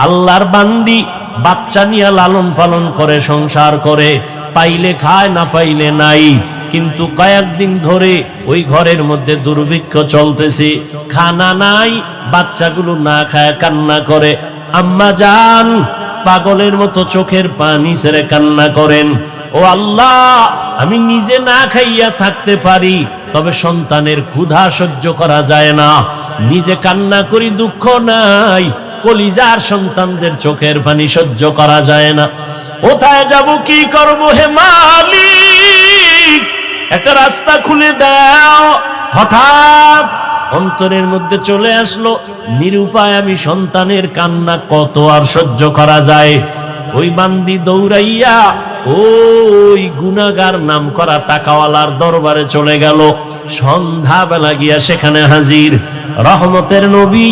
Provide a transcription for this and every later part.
আল্লাহর বান্দি বাচ্চা নিয়ে লালন পালন করে, সংসার করে, পাইলে খায় না পাইলে নাই। কিন্তু কয়েকদিন ধরে ওই ঘরের মধ্যে দুর্ভিক্ষ চলতেছে, খানা নাই, বাচ্চাগুলো না খায় কান্না করে। আম্মা জান পাগলের মতো চোখের পানি ছেড়ে কান্না করেন, ও আল্লাহ, আমি নিজে না খাইয়া থাকতে পারি, তবে সন্তানের ক্ষুধা সহ্য করা যায় না। নিজে কান্না করি, দুঃখ নাই, কলিজার সন্তানদের চোখের পানি সহ্য করা যায় না। কোথায় যাব, কি করব হে মালিক, একটা রাস্তা খুলে দাও। হঠাৎ অন্তরের মধ্যে চলে আসলো, নিরুপায় আমি, সন্তানের কান্না কত আর সহ্য করা যায়। ওই বান্দি দৌড়াইয়া ওই গুনাহগার নাম করা টাকাওয়ালার দরবারে চলে গেল। সন্ধ্যাবেলা গিয়া সেখানে হাজির। রহমতের নবী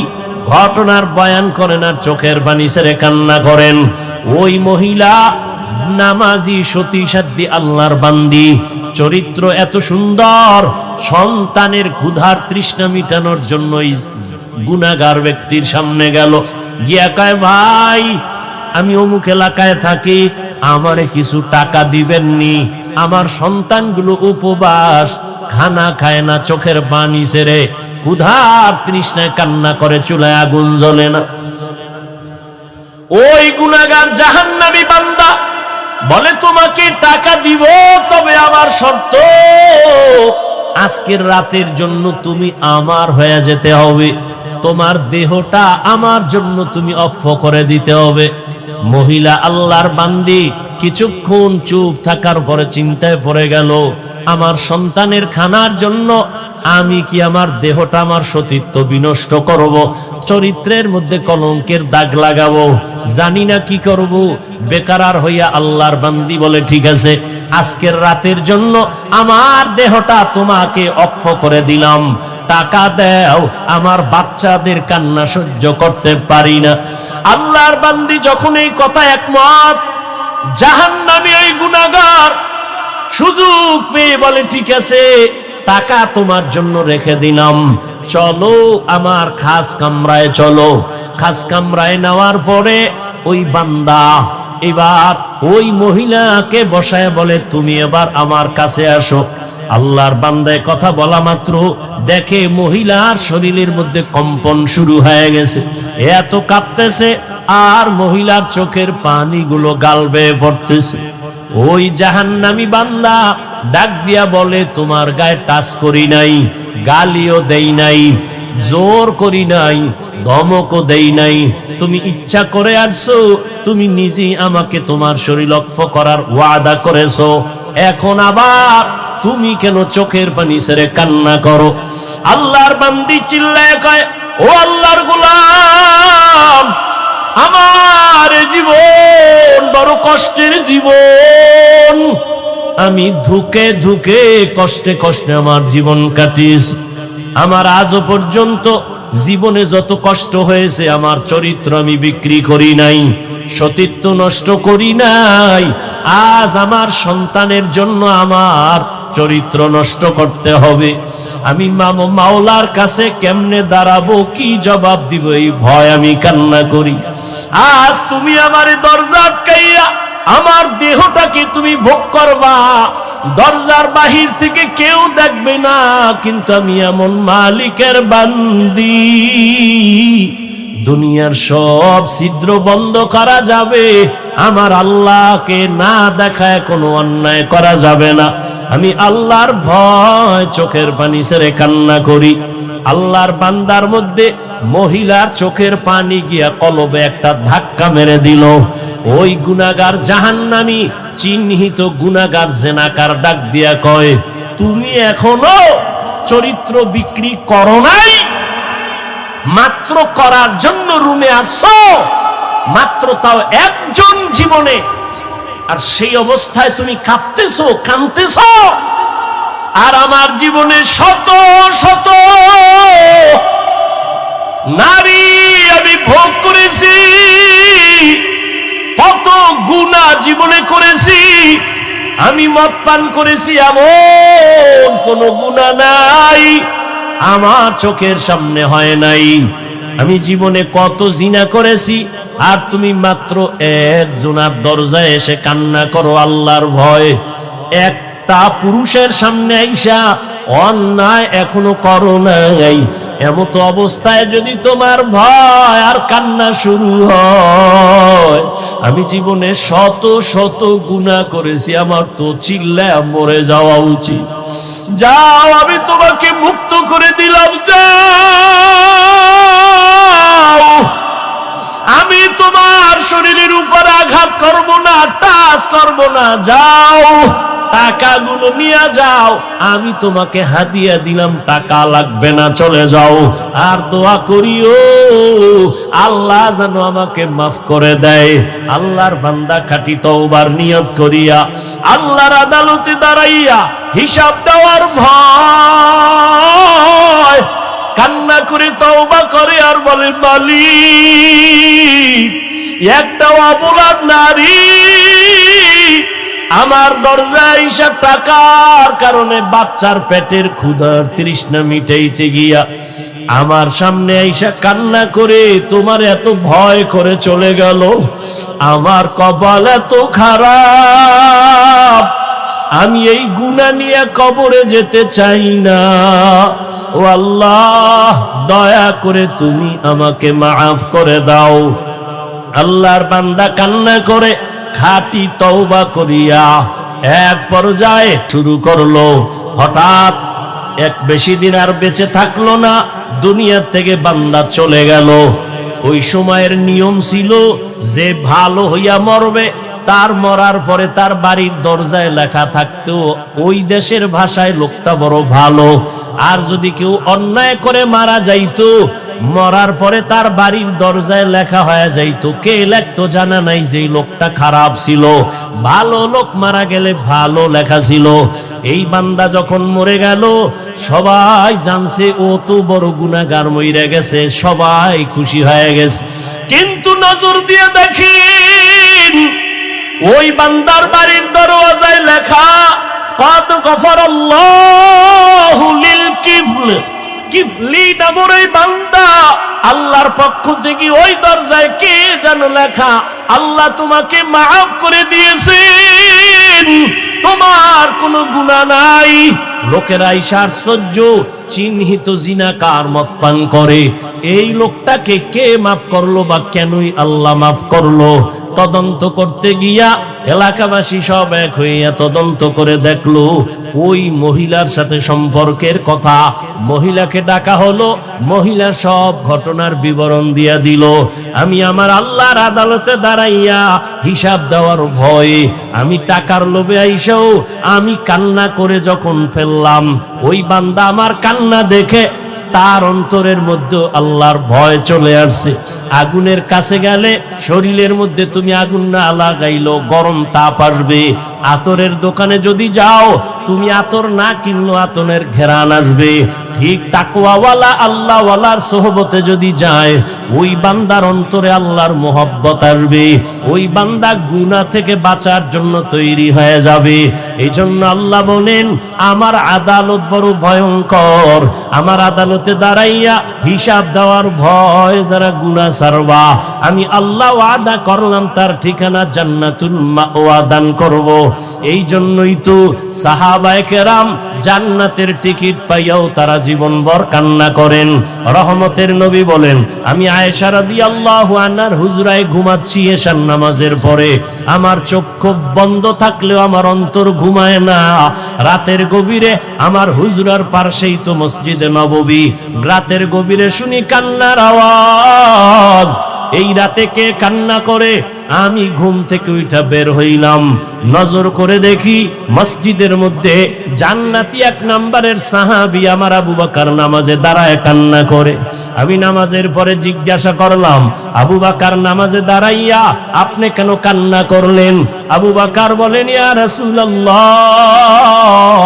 ঘটনার বয়ান করেন আর চোখের পানি ছেড়ে কান্না করেন। ওই মহিলা নামাজি, সতী সাধ্বী আল্লাহর বান্দি, চরিত্র এত সুন্দর, সন্তানের ক্ষুধার তৃষ্ণা মিটানোর জন্য গুনাহগার ব্যক্তির সামনে গেল, গিয়া কয়, ভাই আমি অমুক এলাকায় থাকি, আমারে কিছু টাকা দিবেননি, আমার সন্তানগুলো উপবাস, খানা খায় না, চোখের পানি ছেড়ে ক্ষুধার তৃষ্ণায় কান্না করে, চুলায় আগুন জ্বলে না। ওই গুনাহগার জাহান্নামী বান্দা বলে, তোমাকে টাকা দিব, তবে আমার শর্ত, আজকের রাতের জন্য তুমি আমার হয়ে যেতে হবে, তোমার দেহটা আমার জন্য তুমি অক্ষ করে দিতে হবে। মহিলা আল্লাহর বান্দি কিছুক্ষণ চুপ থাকার পরে চিন্তায় পড়ে গেল, আমার সন্তানের খানার জন্য আমি কি আমার দেহটা, আমার সতীত্ব বিনষ্ট করব, চরিত্রের মধ্যে কলঙ্কের দাগ লাগাবো, জানি না কি করব। বেকার হইয়া আল্লাহর বান্দি বলে, ঠিক আছে, আজকের রাতের জন্য আমার দেহটা তোমাকে অক্ষ করে দিলাম, টাকা দাও, আমার বাচ্চাদের কান্না সহ্য করতে পারি না। আল্লাহর বান্দি যখন এই কথা একমত, জাহান্নামী ওই গুনাহগার সুযোগ পেয়ে বলে, ঠিক আছে, টাকা তোমার জন্য রেখে দিলাম, চলো আমার খাস কামরায় চলো। খাস কামরায় নেওয়ার পরে ওই বান্দা এবার ওই মহিলাকে বসায় বলে, তুমি এবার আমার কাছে আসো। আল্লাহর বান্দায় কথা বলা মাত্র দেখে মহিলার শরীরের মধ্যে কম্পন শুরু হয়ে গেছে, এত কাঁপতেছে আর মহিলার চোখের পানিগুলো গাল বেয়ে পড়তেছে। ওই জাহান্নামী বান্দা ডাক দিয়া বলে, তোমার গায়ে টাচ করি নাই, গালিও দেই নাই, জোর করি নাই, ধমকও দেই নাই, তুমি ইচ্ছা করে আসছো, তুমি নিজেই আমাকে তোমার শরীর লক্ষ করার ওয়াদা করেছো, এখন আবার তুমি কেন চোখের পানি ছেড়ে কান্না করো? আল্লাহর বান্দি চিল্লায় কয়, ও আল্লাহর গোলাম, আমার জীবন বড় কষ্টের জীবন, আমি ধুকে ধুকে কষ্টে কষ্টে আমার জীবন কাটিয়েছি, আমার আজও পর্যন্ত জীবনে যত কষ্ট হয়েছে আমার চরিত্র আমি বিক্রি করি নাই, সতীত্ব নষ্ট করি নাই, আজ আমার সন্তানের জন্য আমার চরিত্র নষ্ট করতে হবে, আমি মাওলার কাছে কেমনে দাঁড়াবো, কি জবাব দিব, এই ভয় আমি কান্না করি। আজ তুমি আমার দরজা আটকাইয়া আমার দেহটাকে তুমি ভোগ করবা, দরজার বাহির থেকে কেউ দেখবে না, কিন্তু আমি এমন মালিকের বান্দি, দুনিয়ার সব ছিদ্র বন্ধ করা যাবে, আমার আল্লাহকে না দেখায় কোনো অন্যায় করা যাবে না। আমি আল্লাহর ভয় চোখের পানি ছেড়ে কান্না করি। আল্লাহর বান্দার মধ্যে মহিলার চোখের পানি গিয়া কলবে একটা ধাক্কা মেরে দিল। ওই গুনাহগার জাহান্নামী চিহ্নিত গুনাহগার জেনাকার ডাক দিয়া কয়, তুমি এখনো চরিত্র বিক্রি করো নাই, মাত্র করার জন্য রুমে আসছো, মাত্র তাও একজন জীবনে, আর সেই অবস্থায় তুমি কাঁপতেছো, কাঁদতেছো, আর আমার জীবনে শত শত নারী আমি ভোগ করেছি, কত গুনাহ জীবনে করেছি, আমি মদ পান করেছি, এমন কোন গুনাহ নাই আমার চোখের সামনে হয় নাই, আমি জীবনে কত জিনা করেছি, আর তুমি মাত্র একজনের দরজায় এসে কান্না করো আল্লাহর ভয়। একটা পুরুষের সামনে আইসা অন্যায় এখনো করো নাই, এমত অবস্থায় যদি তোমার ভয় আর কান্না শুরু হয়, আমি জীবনে শত শত গুনাহ করেছি, আমার তো চিল্লায় মরে যাওয়া উচিত। যাও, আমি তোমাকে মুক্ত করে দিলাম, যাও, আমি তোমার শরীরের উপর আঘাত করব না, টাচ করব না, যাও, টাকাগুলো নিয়ে যাও, আমি তোমাকে হাদিয়া দিলাম, টাকা লাগবে না, চলে যাও। আর দোয়া করিও আল্লাহ যেন আমাকে মাফ করে দেয়। আল্লাহর বান্দা খাঁটি তওবার নিয়ত করিয়া আল্লাহর আদালতে দাঁড়াইয়া হিসাব দেওয়ার ভয় কান্না করে তওবা করে আর বলে, মালিক, একটা অবলা নারী আমার দরজায় এসে টাকার কারণে বাচ্চার পেটের ক্ষুধার তৃষ্ণা মিটাইতে গিয়া আমার সামনে আইসা কান্না করে তোমার এত ভয় করে চলে গেল। আমার কপাল এত খারাপ, আমি এই গুনাহ নিয়ে কবরে যেতে চাই না। ও আল্লাহ, দয়া করে তুমি আমাকে মাফ করে দাও। আল্লাহর বান্দা কান্না করে খাঁটি তওবা করিয়া এক পর্যায়ে শুরু করলো। হঠাৎ এক বেশি দিন আর বেঁচে থাকলো না, দুনিয়া থেকে বান্দা চলে গেল। ওই সময়ের নিয়ম ছিল যে ভালো হইয়া মরবে তার মরার পরে তার বাড়ির দরজায় লেখা থাকতো ওই দেশের ভাষায় লোকটা বড় ভালো। আর যদি কেউ অন্যায় করে মারা যাইতো, মরার পরে তার বাড়ির দরজায় লেখা হয়ে যাইতো। কে লেখতো জানা নাই, যে লোকটা খারাপ ছিল। ভালো লোক মারা গেলে ভালো লেখা ছিল। এই বান্দা যখন মরে গেল, সবাই জানছে ও তো বড় গুনাহগার মইরা গেছে, সবাই খুশি হয়ে গেছে। কিন্তু নজর দিয়ে দেখেন, ওই বান্দার বাড়ির দরজায় লেখা কদ গফারাল্লাহু লিল কিফল। কিফলি নামের এই বান্দা আল্লাহর পক্ষ থেকে ওই দরজায় কে যেন লেখা, আল্লাহ তোমাকে মাফ করে দিয়েছেন, তোমার কোনো গুনাহ নাই। লোকেরা ইশার সহ্য চিহ্নিত জিনাকার মদ পান করে, এই লোকটাকে কে মাফ করলো বা কেনই আল্লাহ মাফ করলো? তদন্ত করতে গিয়া এলাকাবাসী সব এক হইয়া তদন্ত করে দেখলো ওই মহিলার সাথে সম্পর্কের কথা। মহিলাকে ডাকা হলো, মহিলা সব ঘটনার বিবরণ দিয়া দিল। আমি আমার আল্লাহর আদালতে দাঁড়াইয়া হিসাব দেওয়ার ভয়ে, আমি টাকার লোভে আইসাও আমি কান্না করে যখন ফেললাম, ওই বান্দা আমার কান্না দেখে তার অন্তরের মধ্যে আল্লাহর ভয় চলে আসছে। আগুনের কাছে গেলে শরীরের মধ্যে তুমি আগুন না লাগাইলো গরম তাপ আসবে। আতরের দোকানে যদি যাও, তুমি আতর না কিনলো আতরের ঘেরান আসবে। ঠিক তাকওয়াওয়ালা আল্লাহওয়ালার সোহবতে যদি যায়, ওই বান্দার অন্তরে আল্লাহর মোহব্বত আসবে। ওই বান্দা গুনাহ থেকে বাঁচার জন্য তৈরি হয়ে যাবে। এই জন্য আল্লাহ বলেন, আমার আদালত বড় ভয়ঙ্কর। আমার আদালতে দাঁড়াইয়া হিসাব দেওয়ার ভয় যারা গুনাহ ছাড়বা, আমি আল্লাহ ওয়াদা করলাম তার ঠিকানা জান্নাতুল মাওয়া দান করব। এই জন্যই তো সাহাবায়ে কেরাম জান্নাতের টিকিট পাইয়াও তারা জীবনভর কান্না করেন। রহমতের নবী বলেন, আমি আয়েশা রাদিয়াল্লাহু আনহার হুজরায় ঘুমাচ্ছি এশার নামাজের পরে, আমার চক্ষু বন্ধ থাকলেও আমার অন্তর ঘুমায় না। রাতের গভীরে আমার হুজরার পাশেই তো মসজিদে নববী, রাতের গভীরে শুনি কান্নার আওয়াজ। এই রাতে কে কান্না করে? আমি ঘুম থেকে উঠা বের হইলাম, নজর করে দেখি মসজিদের মধ্যে জান্নাতি এক নাম্বারের সাহাবী আমার আবু বকর নামাজে দাঁড়ায় কান্না করে। আমি নামাজের পরে জিজ্ঞাসা করলাম, আবু বকর নামাজে দাঁড়াইয়া আপনি কেন কান্না করলেন? আবু বকর বলেন, ইয়া রাসূলুল্লাহ,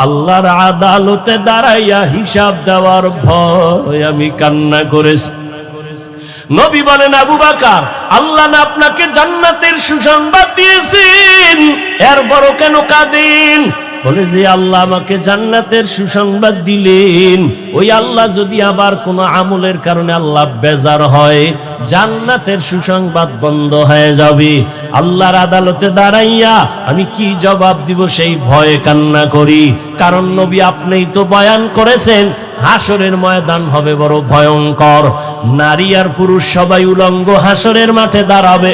আল্লাহর আদালতে দাঁড়াইয়া হিসাব দেওয়ার ভয় আমি কান্না করেছি। নবী বলেন, আবু বকর, আল্লাহ না আপনাকে জান্নাতের সুসংবাদ দিয়েছেন, এরপরও কেন কাঁদেন? বলে যে আল্লাহ আমাকে জান্নাতের সুসংবাদ দিলেন, ওই আল্লাহ যদি আবার কোনো আমলের কারণে আল্লাহ বেজার হয়, জান্নাতের সুসংবাদ বন্ধ হয়ে যাবে। আল্লাহর আদালতে দাঁড়াইয়া আমি কি জবাব দিব সেই ভয়ে কান্না করি। কারণ নবী আপনিই তো বয়ান করেছেন হাসরের ময়দান হবে বড় ভয়ঙ্কর, নারী আর পুরুষ সবাই উলঙ্গ হাসরের মাঠে দাঁড়াবে,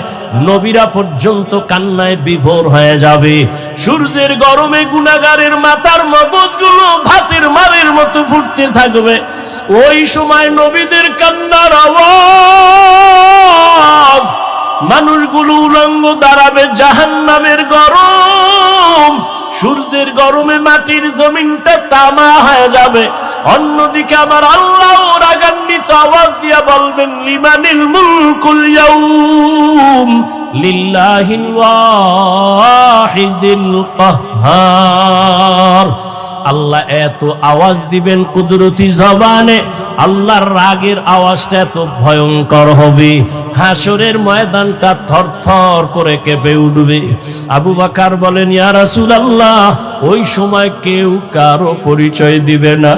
নবীরা পর্যন্ত কান্নায় বিভোর হয়ে যাবে। সূর্যের গরমে গুনাহগারের মাথার মগজগুলো ভাতের মারের মতো ফুটতে থাকবে। ওই সময় নবীদের কান্নার আওয়াজ, মানুষগুলো উলঙ্গ দাঁড়াবে, জাহান্নামের গরম, সূর্যের গরমে মাটির জমিনটা তামা হয়ে যাবে। অন্যদিকে আমার আল্লাহ রাগান্বিত আওয়াজ দিয়া বলবেন, লিমানিল মুলকুল ইয়াউম লিল্লাহিল ওয়াহিদিল কাহ্হার। আল্লাহ এত আওয়াজ দিবেন কুদরতি জবানে, আল্লাহর রাগের আওয়াজটা এত ভয়ঙ্কর হবে, হাসরের ময়দানটা থরথর করে কেঁপে উঠবে। আবু বকর বলেন, ইয়া রাসূলুল্লাহ, ওই সময় কেউ কারো পরিচয় দিবে না।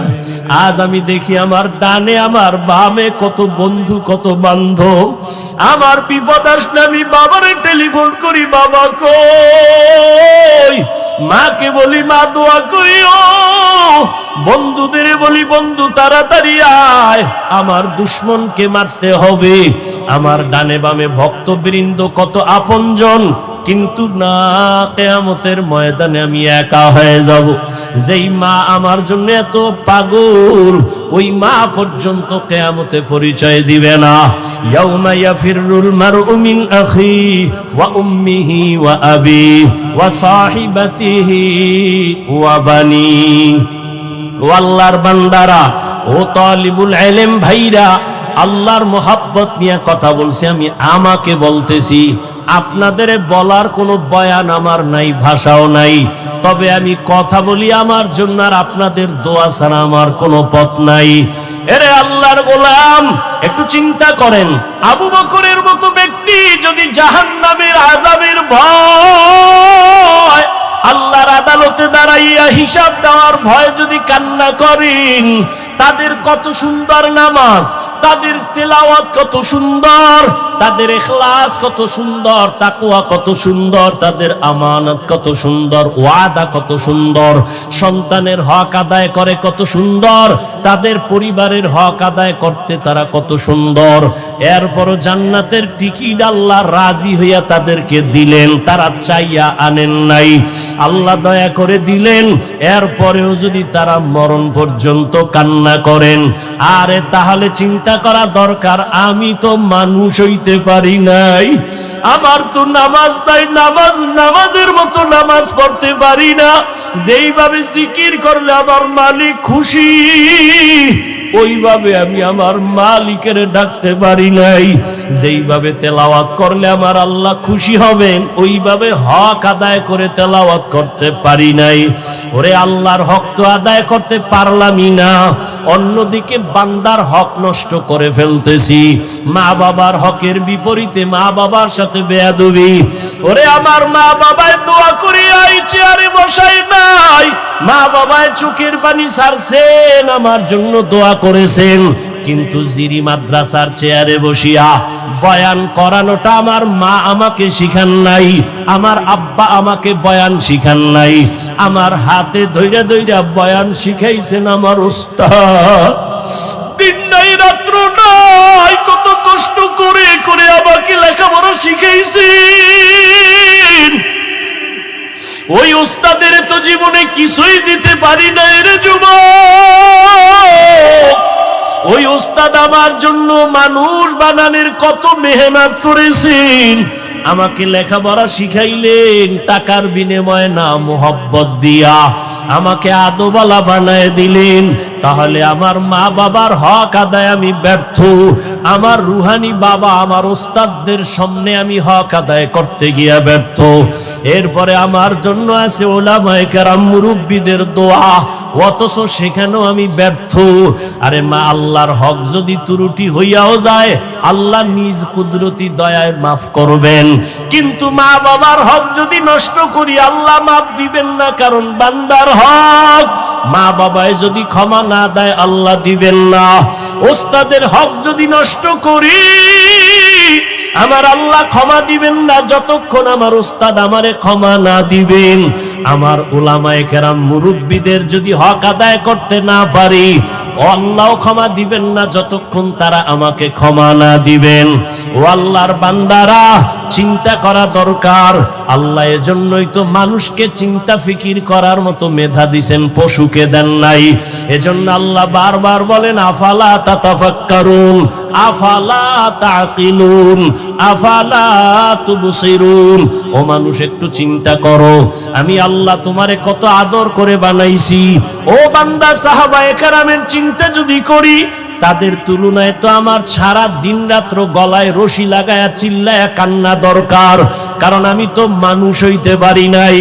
আজ আমি দেখি আমার ডানে আমার বামে কত বন্ধু কত বান্ধব। আমার বিপদ আসলে আমি বাবারে টেলিফোন করি, বাবা কই, মাকে বলি মা দোয়া করিও, বন্ধুদের বলি বন্ধু তাড়াতাড়ি আয়, আমার দুশমনকে মারতে হবে। আমার ডানে বামে ভক্তবৃন্দ কত আপনজন, কিন্তু না, কিয়ামতের ময়দানে আমি একা হয়ে যাব। যেই মা আমার জন্য এত পাগল, ওই মা পর্যন্ত কিয়ামতে পরিচয় দিবে না। ইয়াউমা ইয়াফিরুল মারউ মিন আখি ওয়া উম্মিহি ওয়া আবি ওয়া সাহিবাতিহি ওয়া বানি। ও আল্লাহর বান্দারা, ও তালিবুল ইলম ভাইরা, আল্লাহর মোহাব্বত নিয়ে কথা বলছি, আমি আমাকে বলতেছি, আপনাদের বলার কোনো বয়ান আমার নাই, ভাষাও নাই, তবে আমি কথা বলি আমার জন্য, আর আপনাদের দোয়া ছাড়া আমার কোনো পথ নাই। এরে আল্লাহর গোলাম, একটু চিন্তা করেন, আবু বকরের মতো ব্যক্তি যদি জাহান্নামের আযাবের ভয়, আল্লাহর আদালতে দাঁড়াইয়া হিসাব দেওয়ার ভয় যদি কান্না করেন, তাদের কত সুন্দর নামাজ, তাদের তেলাওয়াত কত সুন্দর, তাদের ইখলাস কত সুন্দর, তাকওয়া কত সুন্দর, তাদের আমানত কত সুন্দর, ওয়াদা কত সুন্দর, সন্তানের হক আদায় করে কত সুন্দর, তাদের পরিবারের হক আদায় করতে তারা কত সুন্দর। এরপরও জান্নাতের টিকিট আল্লাহ রাজি হইয়া তাদেরকে দিলেন, তারা চাইয়া আনেন নাই, আল্লাহ দয়া করে দিলেন। এরপরেও যদি তারা মরণ পর্যন্ত কান্না করেন, আরে তাহলে চিন্তা করা দরকার, আমি তো মানুষ হইতে পারি নাই, আমার তো নামাজ নাই, নামাজের মতো নামাজ পড়তে পারি না, যেইভাবে জিকির করলে আমার মালিক খুশি, ওইভাবে আমি আমার মালিকের ডাকতে পারি নাই, যেইভাবে তেলাওয়াত করলে আমার আল্লাহ খুশি হবেন, ওইভাবে হক আদায় করে তেলাওয়াত করতে পারি নাই। ওরে আল্লাহর হক তো আদায় করতে পারলামই না, অন্যদিকে বান্দার হক নষ্ট করে ফেলতেছি, মা বাবার হকের বিপরীতে মা বাবার সাথে বেয়াদবি। ওরে আমার মা বাবায় দোয়া করে আই চেয়ারে বসাই নাই, মা বাবায় চোখের পানি ছাড়ছেন, আমার জন্য দোয়া করেছেন, কিন্তু জিরি মাদ্রাসার চেয়ারে বসিয়া বয়ান করানোটা আমার মা আমাকে শিখান নাই, আমার আব্বা আমাকে বয়ান শিখান নাই, আমার হাতে ধইরা ধইরা বয়ান শিখাইছেন আমার উস্তাদ। দিন নাই রাত্র নাই, কত কষ্ট করে করে আমাকে লেখাপড়া শিখাইছেন। ওই উস্তাদের তো জীবনে কিছুই দিতে পারি নাই রে যুবক। ওই উস্তাদ আমার জন্য মানুষ বানানোর কত মেহনত করেছেন, আমাকে লেখাপড়া শিখাইলেন টাকার বিনিময়ে না, মোহব্বত দিয়া আমাকে আদওয়ালা বানায় দিলেন। তাহলে আমার মা বাবার হক আদায় আমি ব্যর্থ, আমার রুহানি বাবা আমার ওস্তাদদের সামনে আমি হক আদায় করতে গিয়া ব্যর্থ। এরপরে আমার জন্য আছে ওলামায়ে কেরাম মুরব্বিদের দোয়া, অথচ সেখানেও আমি ব্যর্থ। আরে মা, আল্লাহর হক যদি ত্রুটি হইয়াও যায় আল্লাহ নিজ কুদরতি দয়ায় মাফ করবেন, কিন্তু মা বাবার হক যদি নষ্ট করি আল্লাহ মাফ দিবেন না, কারণ বান্দার হক মা বাবায় যদি ক্ষমা না দেয় আল্লাহ দিবেন না। ওস্তাদের হক যদি নষ্ট করি আমার আল্লাহ ক্ষমা দিবেন না যতক্ষণ আমার ওস্তাদ আমারে ক্ষমা না দিবেন। আমার উলামায়ে কেরাম মুরব্বিদের যদি হক আদায় করতে না পারি আল্লাহ ক্ষমা দিবেন না যতক্ষণ তারা আমাকে ক্ষমা না দিবেন। ও আল্লাহর বান্দারা, চিন্তা করা দরকার। আল্লাহ এজন্যই তো মানুষকে চিন্তা ফিকির করার মতো মেধা দিছেন, পশুকে দেন নাই। এজন্য আল্লাহ বারবার বলেন আফালা তাতাফাক্কারুন, আফালা তাকিলুন, আফালা তুবসিরুন। ও মানুষ, একটু চিন্তা করো, আমি আল্লাহ তোমারে কত আদর করে বানাইছি। ও বান্দা, সাহাবায়ে কেরামের চিন্তা যদি করি তাদের তুলনায় তো আমার সারা দিন রাত্র গলায় রশি লাগায়া চিল্লায়া কান্না দরকার, কারণ আমি তো মানুষ হইতে পারি নাই।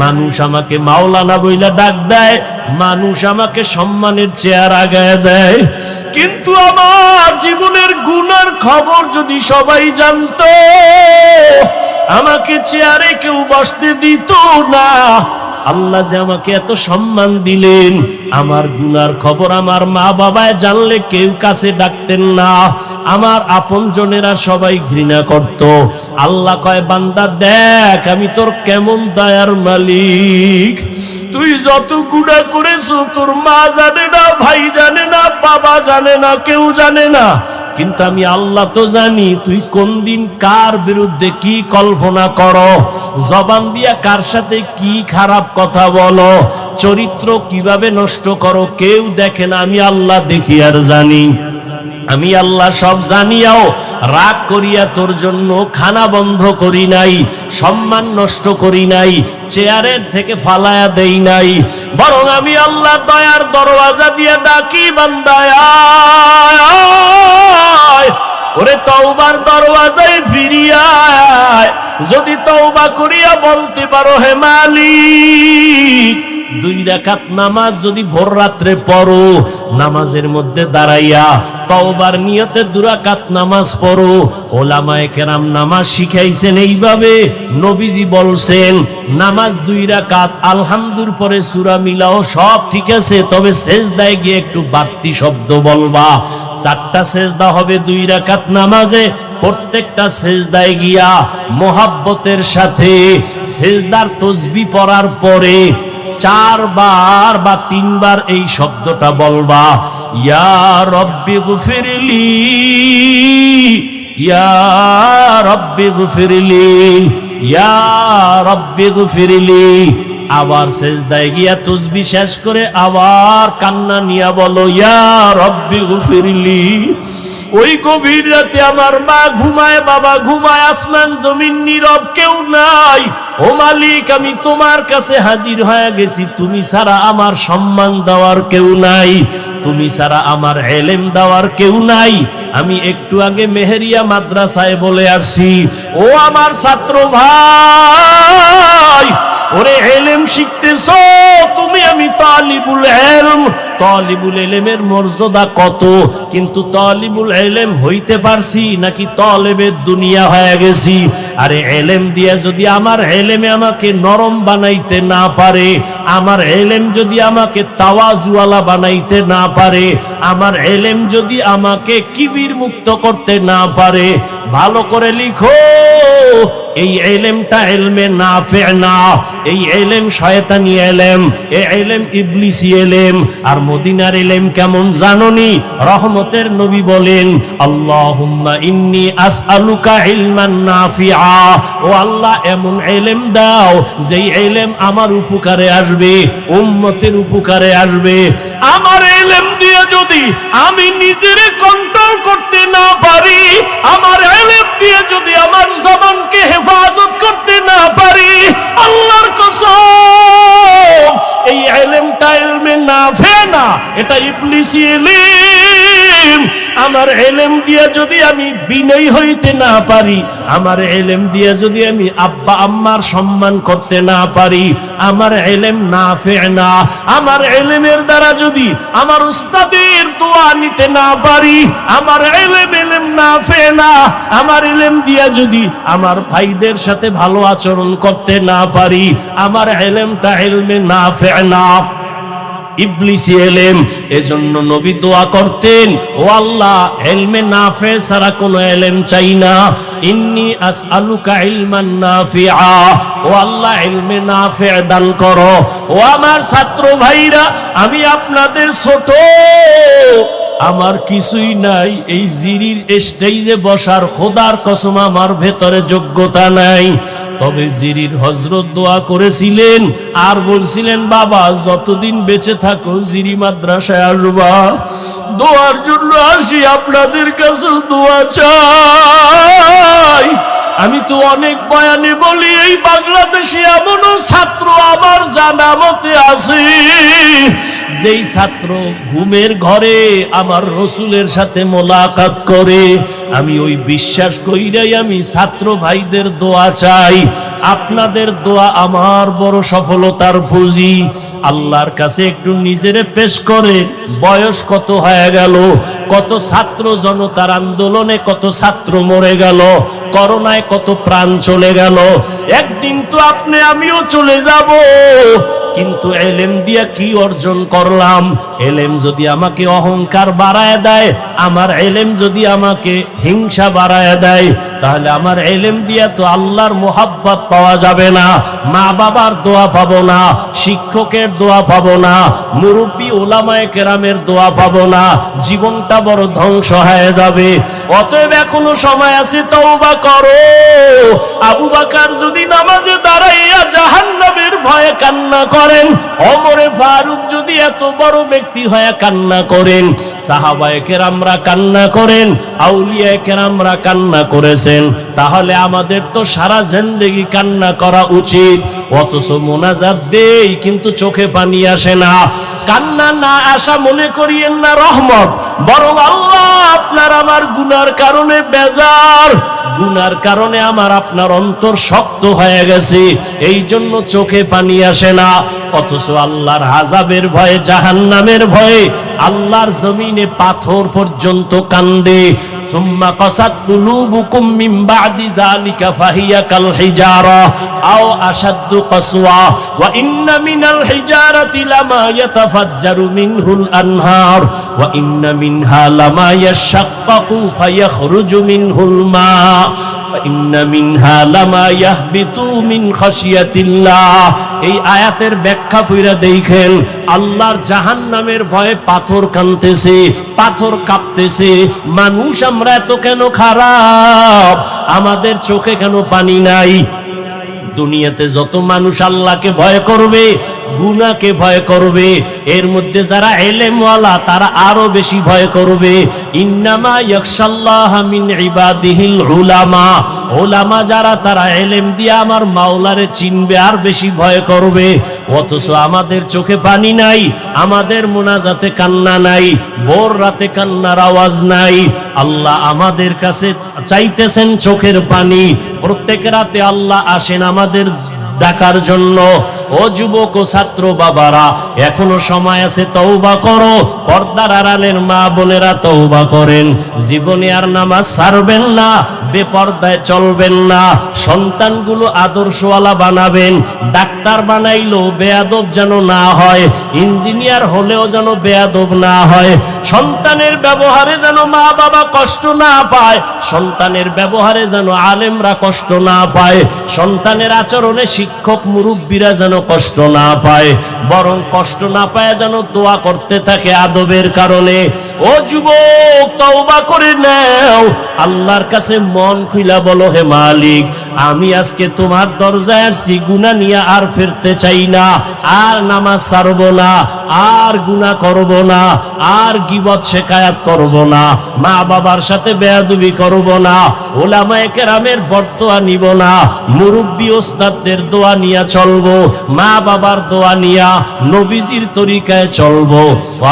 মানুষ আমাকে মাওলানা বইলা ডাক দেয়, মানুষ আমাকে সম্মানের চেয়ার আগায় দেয়, কিন্তু আমার জীবনের গুনার খবর যদি সবাই জানতো আমাকে চেয়ারে কেউ বসতে দিত না। আল্লাহ যে আমাকে এত সম্মান দিলেন, আমার গুনার খবর আমার মা বাবায় জানলে কেউ কাছে ডাকতেন না, আমার আপনজনেরা সবাই ঘৃণা করত। আল্লাহ কয় বান্দা দেখ আমি তোর কেমন দয়ার মালিক, তুই যত গুনাহ করেছো তোর মা জানে না, ভাই জানে না, বাবা জানে না, কেউ জানে না, কিন্তু আমি আল্লাহ তো জানি তুই কোন দিন কার বিরুদ্ধে কি কল্পনা করো, জবান দিয়া কার সাথে কি খারাপ কথা বলো, চরিত্র কিভাবে নষ্ট করো, কেউ দেখে না, আমি আল্লাহ দেখি আর জানি। আমি আল্লাহ সব জানিয়াও রাগ করিয়া তোর জন্য খানা বন্ধ করি নাই, সম্মান নষ্ট করি নাই, চেয়ারের থেকে ফালায়া দেই নাই, বরং আমি আল্লাহ দয়ার দরওয়াজা দিয়ে ডাকি বান্দা আয়, ওরে তওবার দরওয়াজায় ফিরিয়া আয়। যদি তওবা করিয়া বলতে পারো হে মালিক, 2 রাকাত নামাজ যদি ভোর রাত্রে পড়ো, নামাজের মধ্যে দাঁড়াইয়া তওবার নিয়তে 2 রাকাত নামাজ পড়ো। ওলামায়ে কেরাম নামাজ শিখাইছেন এইভাবে, নবীজি বলছেন নামাজ 2 রাকাত, আলহামদুর পরে সূরা মিলাও, সব ঠিক আছে, তবে সেজদায় গিয়ে একটু বাড়তি শব্দ বলবা। 4টা সেজদা হবে 2 রাকাত নামাজে, প্রত্যেকটা সেজদায় গিয়া মোহাব্বতের সাথে সেজদার তাসবিহ পড়ার পরে 4 বার বা 3 বার এই শব্দটা বলবা, ইয়া রব্বি গফিরলি, ইয়া রব্বি গফিরলি, ইয়া রব্বি গফিরলি। আবার সেজদায় গিয়া তাসবিহ শেষ করে আবার কান্না নিয়া বলো ইয়া রব্বি গফিরলি। ওই গভীর রাতে আমার মা ঘুমায়, বাবা ঘুমায়, আসমান জমিন নীরব, কেউ নাই। ও মালিক, আমি তোমার কাছে হাজির হয়ে গেছি, তুমি ছাড়া আমার সম্মান দেওয়ার কেউ নাই, তুমি ছাড়া আমার ইলম দেওয়ার কেউ নাই। আমি একটু আগে মেহেরিয়া মাদ্রাসায় বলে আসছি, ও আমার ছাত্র ভাই, ওরে ইলম শিখতেছো তুমি, আমি তালিবুল ইলম। তালিবুল ইলমের মর্যাদা কত, কিন্তু তালিবুল ইলম হইতে পারছি নাকি তালেবে দুনিয়া হয়ে গেছি? আরে ইলম দিয়া যদি আমার ইলমে আমাকে নরম বানাইতে না পারে, আমার ইলম যদি আমাকে তাওয়াজুওয়ালা বানাইতে না পারে, আমার ইলম যদি আমাকে কিবির মুক্ত করতে না পারে, ভালো করে লিখো এই ইলমটা ইলমে নাফি না, এই ইলম শয়তানি ইলম, এই ইলম ইবলিসি ইলম। আর মদিনার ইলম কেমন জানোনি? রহমতের নবী বলেন আল্লাহুম্মা ইন্নী আসআলুকা ইলমান নাফিআ, ও আল্লাহ এমন ইলম দাও যেই ইলম আমার উপকারে আসবে, উম্মতের উপকারে আসবে। আমার ইলম দিয়ে যদি আমি নিজেরে কন্ট্রোল করতে না পারি, আমার ইলম দিয়ে যদি আমার জবানকে হেফাজত করতে না পারি, আল্লাহর কসম এই ইলমটা ইলমে নাফে না, এটা ইবলিসি ইলম। আমার ইলম দিয়ে যদি আমি বিনয়ী হইতে না পারি, আমার ইলম দিয়ে যদি আমি আব্বা আম্মার সম্মান করতে না পারি, আমার ইলম নাফে না। আমার ইলমের দ্বারা যদি আমার উস্তাদের দোয়া নিতে না পারি, আমার ইলম নাফে না। আমার ইলম দিয়া যদি আমার ভাইদের সাথে ভালো আচরণ করতে না পারি, আমার ইলমটা ইলমে নাফে না, ইবলিসি ইলম। এজন্য নবী দোয়া করতেন, ও আল্লাহ ইলমে নাফে ছাড়া কোনো ইলম চাই না। ইন্নী আসআলুকা ইলমান নাফিআ, ও আল্লাহ ইলমে নাফে দান করো। ও আমার ছাত্র ভাইরা, আমি আপনাদের ছোট, আমার কিছুই নাই, এই জিরির স্টেজে বসার খোদার কসম আমার ভেতরে যোগ্যতা নাই। তবে জিরির হযরত দোয়া করেছিলেন আর বলছিলেন, বাবা যতদিন বেঁচে থাকো জিরি মাদ্রাসায় আসবা, দোয়ার জন্য আসি, আপনাদের কাছে দোয়া চাই। আমি তো অনেক বয়ানে বলি, এই বাংলাদেশে এমনও ছাত্র আমার জানা মতে আছে, যেই ছাত্র ঘুমের ঘরে আমার রসুলের সাথে মোলাকাত করে। আমি ওই বিশ্বাস কইরাই আমি ছাত্র ভাইদের দোয়া চাই। আপনাদের দোয়া আমার বড় সফলতার পুঁজি। আল্লাহর কাছে একটু নিজেরে পেশ করে, বয়স কত হয়ে গেল, কত ছাত্র জনতার আন্দোলনে কত ছাত্র মরে গেল, করোনায় কত প্রাণ চলে গেল। একদিন তো আপনি আমিও চলে যাব, কিন্তু ইলম দিয়া কি অর্জন করলাম? ইলম যদি আমাকে অহংকার বাড়ায় দেয়, আমার ইলম যদি আমাকে হিংসা বাড়ায় দেয়, তাহলে আমার ইলম দিয়া তো আল্লাহর মোহাব্বত পাওয়া যাবে না, মা বাবার দোয়া পাবো না, শিক্ষকের দোয়া পাবো না, মুরব্বী ওলামায়ে কেরামের দোয়া পাবো না, জীবনটা বড় ধ্বংস হয়ে যাবে। অতএব এখনো সময় আছে, তওবা করো। আবু বকর যদি নামাজে দাঁড়াইয়া জাহান্নামের ভয়ে কান্না করেন, ওমরে ফারুক যদি এত বড় ব্যক্তি হয়ে কান্না করেন, সাহাবায়ে কেরামরা কান্না করেন, আউলিয়ায়ে কেরামরা কান্না করেছেন, তাহলে আমাদের তো সারা জিন্দেগি কান্না করা উচিত। অথচ মোনাজাত দেই কিন্তু চোখে পানি আসে না। কান্না না আসা মনে করিয়েন না রহমত, বরং আল্লাহ আপনার আমার গুনার কারণে বেজার, গুনার কারণে আমার আপনার অন্তর শক্ত হয়ে গেছে, এই জন্য চোখে পানি আসে না। অথচ আল্লাহর আযাবের ভয়ে, জাহান্নামের ভয়ে আল্লাহর জমিনে পাথর পর্যন্ত কান্দে। সুম্মা কাসাত কুলুবুকুম মিন বাদি যালিকা ফাহিয়া কাল হিজারা আও আশাদ্দু কাসওয়া ওয়া ইন্না মিনাল হিজারাতি লামা ইয়াতাফাজ্জারু মিনহুল আনহার ওয়া ইন্না মিনহা লামা ইয়াশাক্কাকু ফায়াখরুজু মিনহুল মা ওয়া ইন্না মিনহা লামা ইয়াহবিতু মিন খাশিয়াতিল্লাহ। এই আয়াতের ব্যাখ্যা পড়া দেখেন, আল্লাহর জাহান্নামের ভয়ে পাথর কাঁদতেছে, পাথর কাঁপতেছে। মানুষ আমরা এত কেন খারাপ? আমাদের চোখে কেন পানি নাই? দুনিয়াতে যত মানুষ আল্লাহকে ভয় করবে, গুনাহকে ভয় করবে, এর মধ্যে যারা ইলমওয়ালা তারা আরো বেশি ভয় করবে। ইন্নামা ইয়াখশাল্লাহা মিন ইবাদিহিল উলামা, উলামা যারা তারা ইলম দিয়ে আমার মাওলারে চিনবে আর বেশি ভয় করবে। অথচ আমাদের চোখে পানি নাই, আমাদের মোনাজাতে কান্না নাই, ভোর রাতে কান্নার আওয়াজ নাই। আল্লাহ আমাদের কাছে চাইতেছেন চোখের পানি। প্রত্যেক রাতে আল্লাহ আসেন আমাদের ডাকার জন্য। ও যুবক ও ছাত্র বাবারা, এখনো সময় আছে, তওবা করো। পর্দার আড়ালের মা বোনেরা তওবা করেন, জীবনে আর নামাজ ছাড়বেন না, বেপর্দায় চলবেন না, সন্তানগুলো আদর্শওয়ালা বানাবেন। ডাক্তার বানাইলো বেয়াদব যেন না হয়, ইঞ্জিনিয়ার হলেও যেন বেয়াদব না হয়। সন্তানের ব্যবহারে যেন মা বাবা কষ্ট না পায়, সন্তানের ব্যবহারে যেন আলেমরা কষ্ট না পায়, সন্তানের আচরণে শিক্ষক মুরব্বীরা যেন কষ্ট না পায়, বরং কষ্ট না পায় যেন দোয়া করতে থাকে আদবের কারণে। ও যুবক, তওবা করে নাও, আল্লাহর কাছে মন খুইলা বলো, হে মালিক, আমি আজকে তোমার দরজায় আসছি, গুনাহ নিয়ে আর ফিরতে চাই না, আর নামাজ ছাড়ব না, আর গুনাহ করব না, আর গীবত শিকায়াত করব না, মা বাবার সাথে বেয়াদবি করব না, উলামায়ে কেরামের বদদোয়া নিব না, মুরব্বি ওস্তাদদের দোয়া নিয়ে চলবো। মা বাবার দোয়া নিয়া নবীজির তরিকায় চলবো।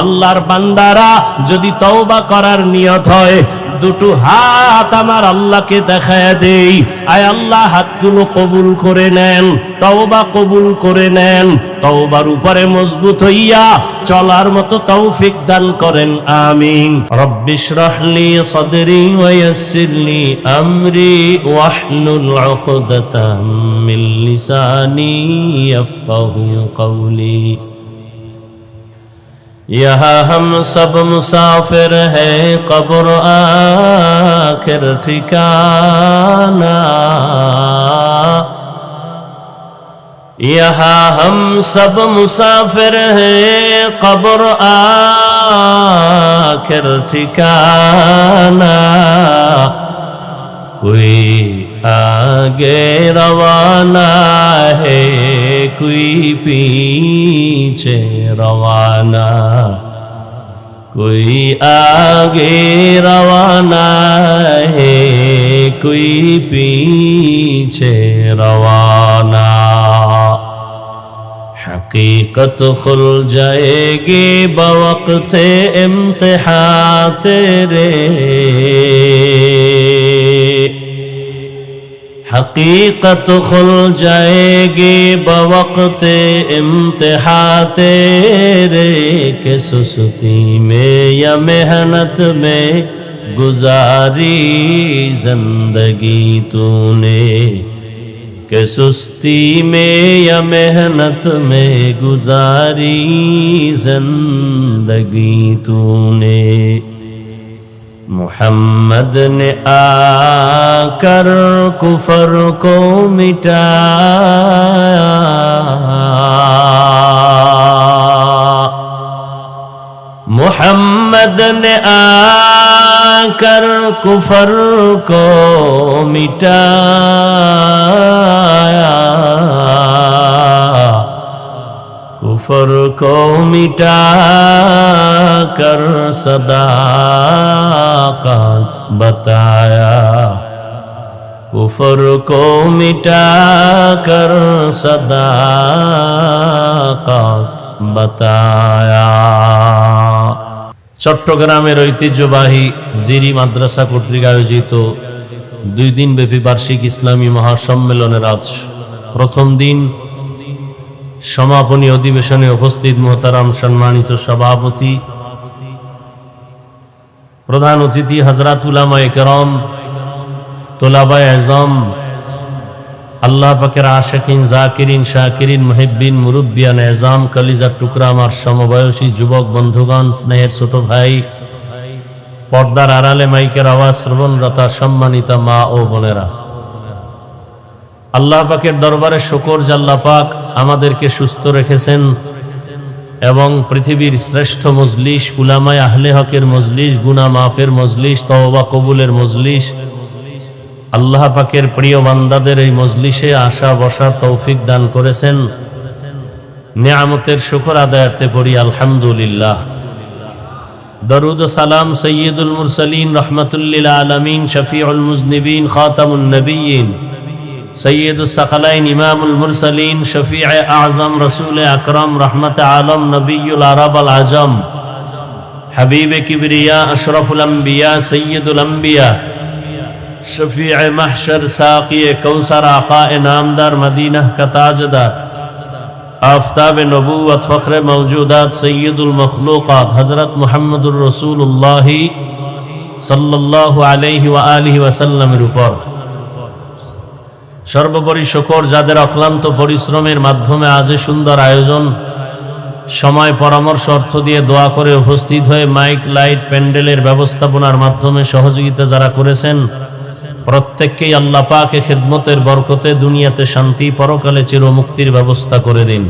আল্লাহর বান্দারা যদি তওবা করার নিয়ত হয়, দুটো হাত আমার আল্লাহকে দেখায় দেই, আয় আল্লাহ হাতগুলো কবুল করে নেন, তওবা কবুল করে নেন, তওবার উপরে মজবুত হইয়া চলার মতো তৌফিক দান করেন, আমিন। রব্বিশ রাহলি সাদরি ওয়া ইয়াসসিরলি আমরি ওয়াহলুল উকদাতাম মিন লিসানি ইয়াফকাহু কওলি। यहाँ हम सब मुसाफिर हैं, कब्र आखिर ठिकाना। यहाँ हम सब मुसाफिर हैं, कब्र आखिर ठिकाना। कोई आगे रवाना है, कोई पीछे रवाना, कोई आगे रवाना है, कोई पीछे रवाना। हकीकत खुल जाएगी बवक़्ते इम्तिहान तेरे, हकीकत खुल जाएगी बवक़्ते इम्तिहान तेरे। के सुस्ती में या मेहनत में गुजारी जिंदगी तूने, के सुस्ती में या मेहनत में गुजारी जिंदगी तूने। मोहम्मद ने आकर कुफर को मिटाया, मोहम्मद ने आकर कुफर को मिटाया, कुफर को मिटा कर सदाकत बताया, कुफर को मिटा कर सदाकत बताया। চট্টগ্রামের ঐতিহ্যবাহী জিরি মাদ্রাসা কর্তৃক আয়োজিত 2 দিন ব্যাপী বার্ষিক ইসলামী মহাসম্মেলনের আজ প্রথম দিন সমাপনী অধিবেশনে উপস্থিত মোহতারাম সম্মানিত সভাপতি, প্রধান অতিথি হযরত উলামায়ে কেরাম, তোলাবায়ে আযম, আল্লাহ পাকের আশিকিন, জাকিরিন, শাকিরিন, মুহিব্বিন, মুরব্বিয়ান আযম, কলিজার টুকরা আমার সমবয়সী যুবক বন্ধুগণ, স্নেহের ছোট ভাই, পর্দার আড়ালে মাইকের আওয়াজ শ্রবণরতা সম্মানিতা মা ও বোনেরা, আল্লাহ পাকের দরবারে শুকর যে আল্লাহ পাক আমাদেরকে সুস্থ রেখেছেন এবং পৃথিবীর শ্রেষ্ঠ মজলিস, উলামায়ে আহলে হকের মজলিস, গুনাহ মাফের মজলিস, তওবা কবুলের মজলিস, আল্লাহ পাকের প্রিয় বান্দাদের এই মজলিসে আসা বসার তৌফিক দান করেছেন। নিয়ামতের শুকর আদায়াতে পড়ি আলহামদুলিল্লাহ। দরুদ ও সালাম সাইয়্যিদুল মুরসালিন রাহমাতুল লিল আলামিন, শফিউল মুজনিবিন, খাতামুন নবিয়্যিন, সৈয়দুস সাকালাইন, ইমামুল মুরসালিন, শফিয়ে আযম, রসুল আকরম, রহমত আলম, নবিয়ুল আরব আল আজম, হাবিবে কিবরিয়া, আশরাফুল আম্বিয়া, সৈয়দুল আম্বিয়া, শফিয়ে মাহশর, সাকিয়ে কৌসর, আকায়ে নামদার, মদিনাহ কা তাজদার, আফতাবে নবুয়ত, ফখরে মওজুদাত, সৈয়দুল মখলুকাত, হযরত মুহাম্মদুর রাসূলুল্লাহ সাল্লাল্লাহু আলাইহি ওয়া আলিহি ওয়াসাল্লামের উপর সর্বোপরি শুকর যাদের অক্লান্ত পরিশ্রমের মাধ্যমে আজ সুন্দর আয়োজন, সময় পরামর্শ অর্থ দিয়ে দোয়া করে উপস্থিত হয়ে মাইক লাইট প্যান্ডেলের ব্যবস্থাপনার মাধ্যমে সহযোগিতা যারা করেছেন, প্রত্যেককেই আল্লাহ পাকে খিদমতের বরকতে দুনিয়াতে শান্তি, পরকালে চিরমুক্তির ব্যবস্থা করে দিন।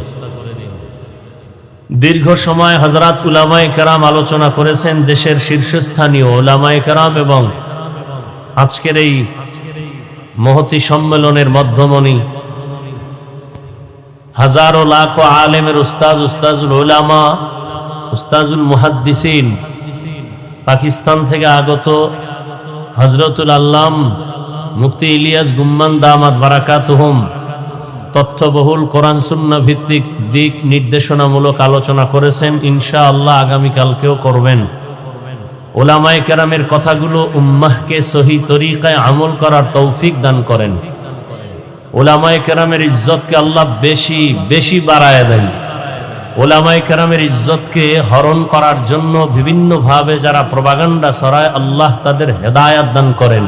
দীর্ঘ সময় হযরত উলামায়ে কেরাম আলোচনা করেছেন দেশের শীর্ষস্থানীয় উলামায়ে কেরাম এবং আজকের এই মহতি সম্মেলনের মধ্যমণি হাজারো লাখো আলেমের উস্তাজ, উস্তাজুল উলামা, উস্তাজুল মুহাদ্দিসিন, পাকিস্তান থেকে আগত হযরতুল আল্লাম মুফতি ইলিয়াস গুম্মান দামাত বারাকাতুহুম, তথ্যবহুল কোরআন সুন্নাহ ভিত্তিক দিক নির্দেশনামূলক আলোচনা করেছেন, ইনশাআল্লাহ আগামীকালকেও করবেন। উলামায়ে কেরামের কথাগুলো উম্মাহকে সহি তরিকায় আমল করার তৌফিক দান করেন। উলামায়ে কেরামের ইজ্জতকে আল্লাহ বেশি বেশি বাড়ায় দেন। উলামায়ে কেরামের ইজ্জতকে হরণ করার জন্য বিভিন্নভাবে যারা প্রপাগান্ডা ছড়ায়, আল্লাহ তাদের হেদায়াত দান করেন।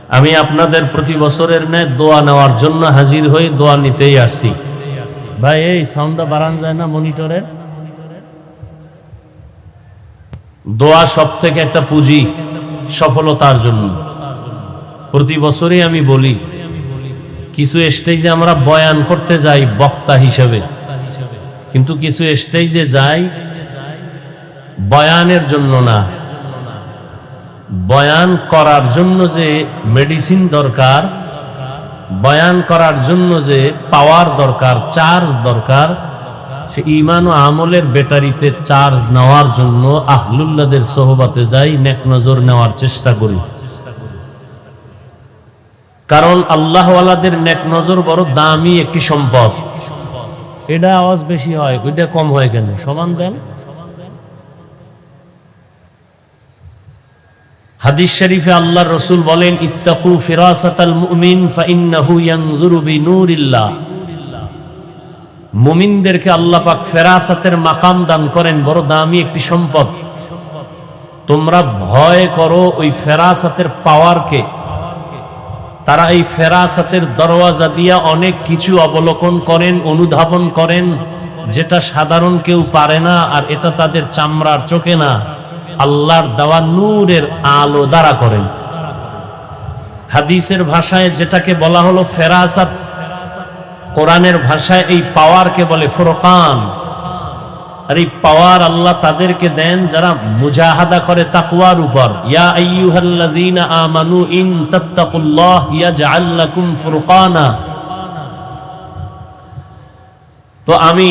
আমি আপনাদের প্রতি বছরের ন্যায় দোয়া নেওয়ার জন্য হাজির হয়ে দোয়া নিতেই আসছি। ভাই এই সাউন্ডটা বাড়ান যায় না মনিটরের? দোয়া সব থেকে একটা পুঁজি সফলতার জন্য। প্রতি বছরই আমি বলি, কিছু স্টেজে আমরা বয়ান করতে যাই বক্তা হিসেবে, কিন্তু কিছু স্টেজে যাই বয়ানের জন্য না, বয়ান করার জন্য যে মেডিসিন দরকার, বয়ান করার জন্য যে পাওয়ার দরকার, চার্জ দরকার, সে ঈমান ও আমলের ব্যাটারিতে চার্জ নেওয়ার জন্য আহলুল্লাহদের সোহবতে যাই, নেক নজর নেওয়ার চেষ্টা করি। কারণ আল্লাহওয়ালাদের নেক নজর বড় দামি একটি সম্পদ। এটা আওয়াজ বেশি হয়, ওইটা কম হয় কেন? সমান দেন। হাদিস শরীফে আল্লাহর রাসূল বলেন, ইত্তাকু ফিরাসাতাল মুমিন ফাইন্নাহু ইয়ানজুরু বিনূরিল্লাহ। মুমিনদেরকে আল্লাহ পাক ফেরাসাতের মাকাম দান করেন, বড় দামি একটি সম্পদ। তোমরা ভয় করো ওই ফেরাসাতের পাওয়ারকে। তারা এই ফেরাসাতের দরওয়াজা দিয়া অনেক কিছু অবলোকন করেন, অনুধাবন করেন, যেটা সাধারণ কেউ পারে না। আর এটা তাদের চামড়ার চোখে না, আল্লাহর দেওয়া নূরের আলো দ্বারা করেন। হাদিসের ভাষায় যেটাকে বলা হলো ফেরাসাত, কোরআনের ভাষায় এই পাওয়ারকে বলে ফুরকান। আর এই পাওয়ার আল্লাহ তাদেরকে দেন যারা মুজাহাদা করে তাকওয়ার উপর। ইয়া আইয়ুহাল্লাযীনা আমানু ইন তাত্তাকুল্লাহ ইয়াজআল লাকুম ফুরকানা। তো আমি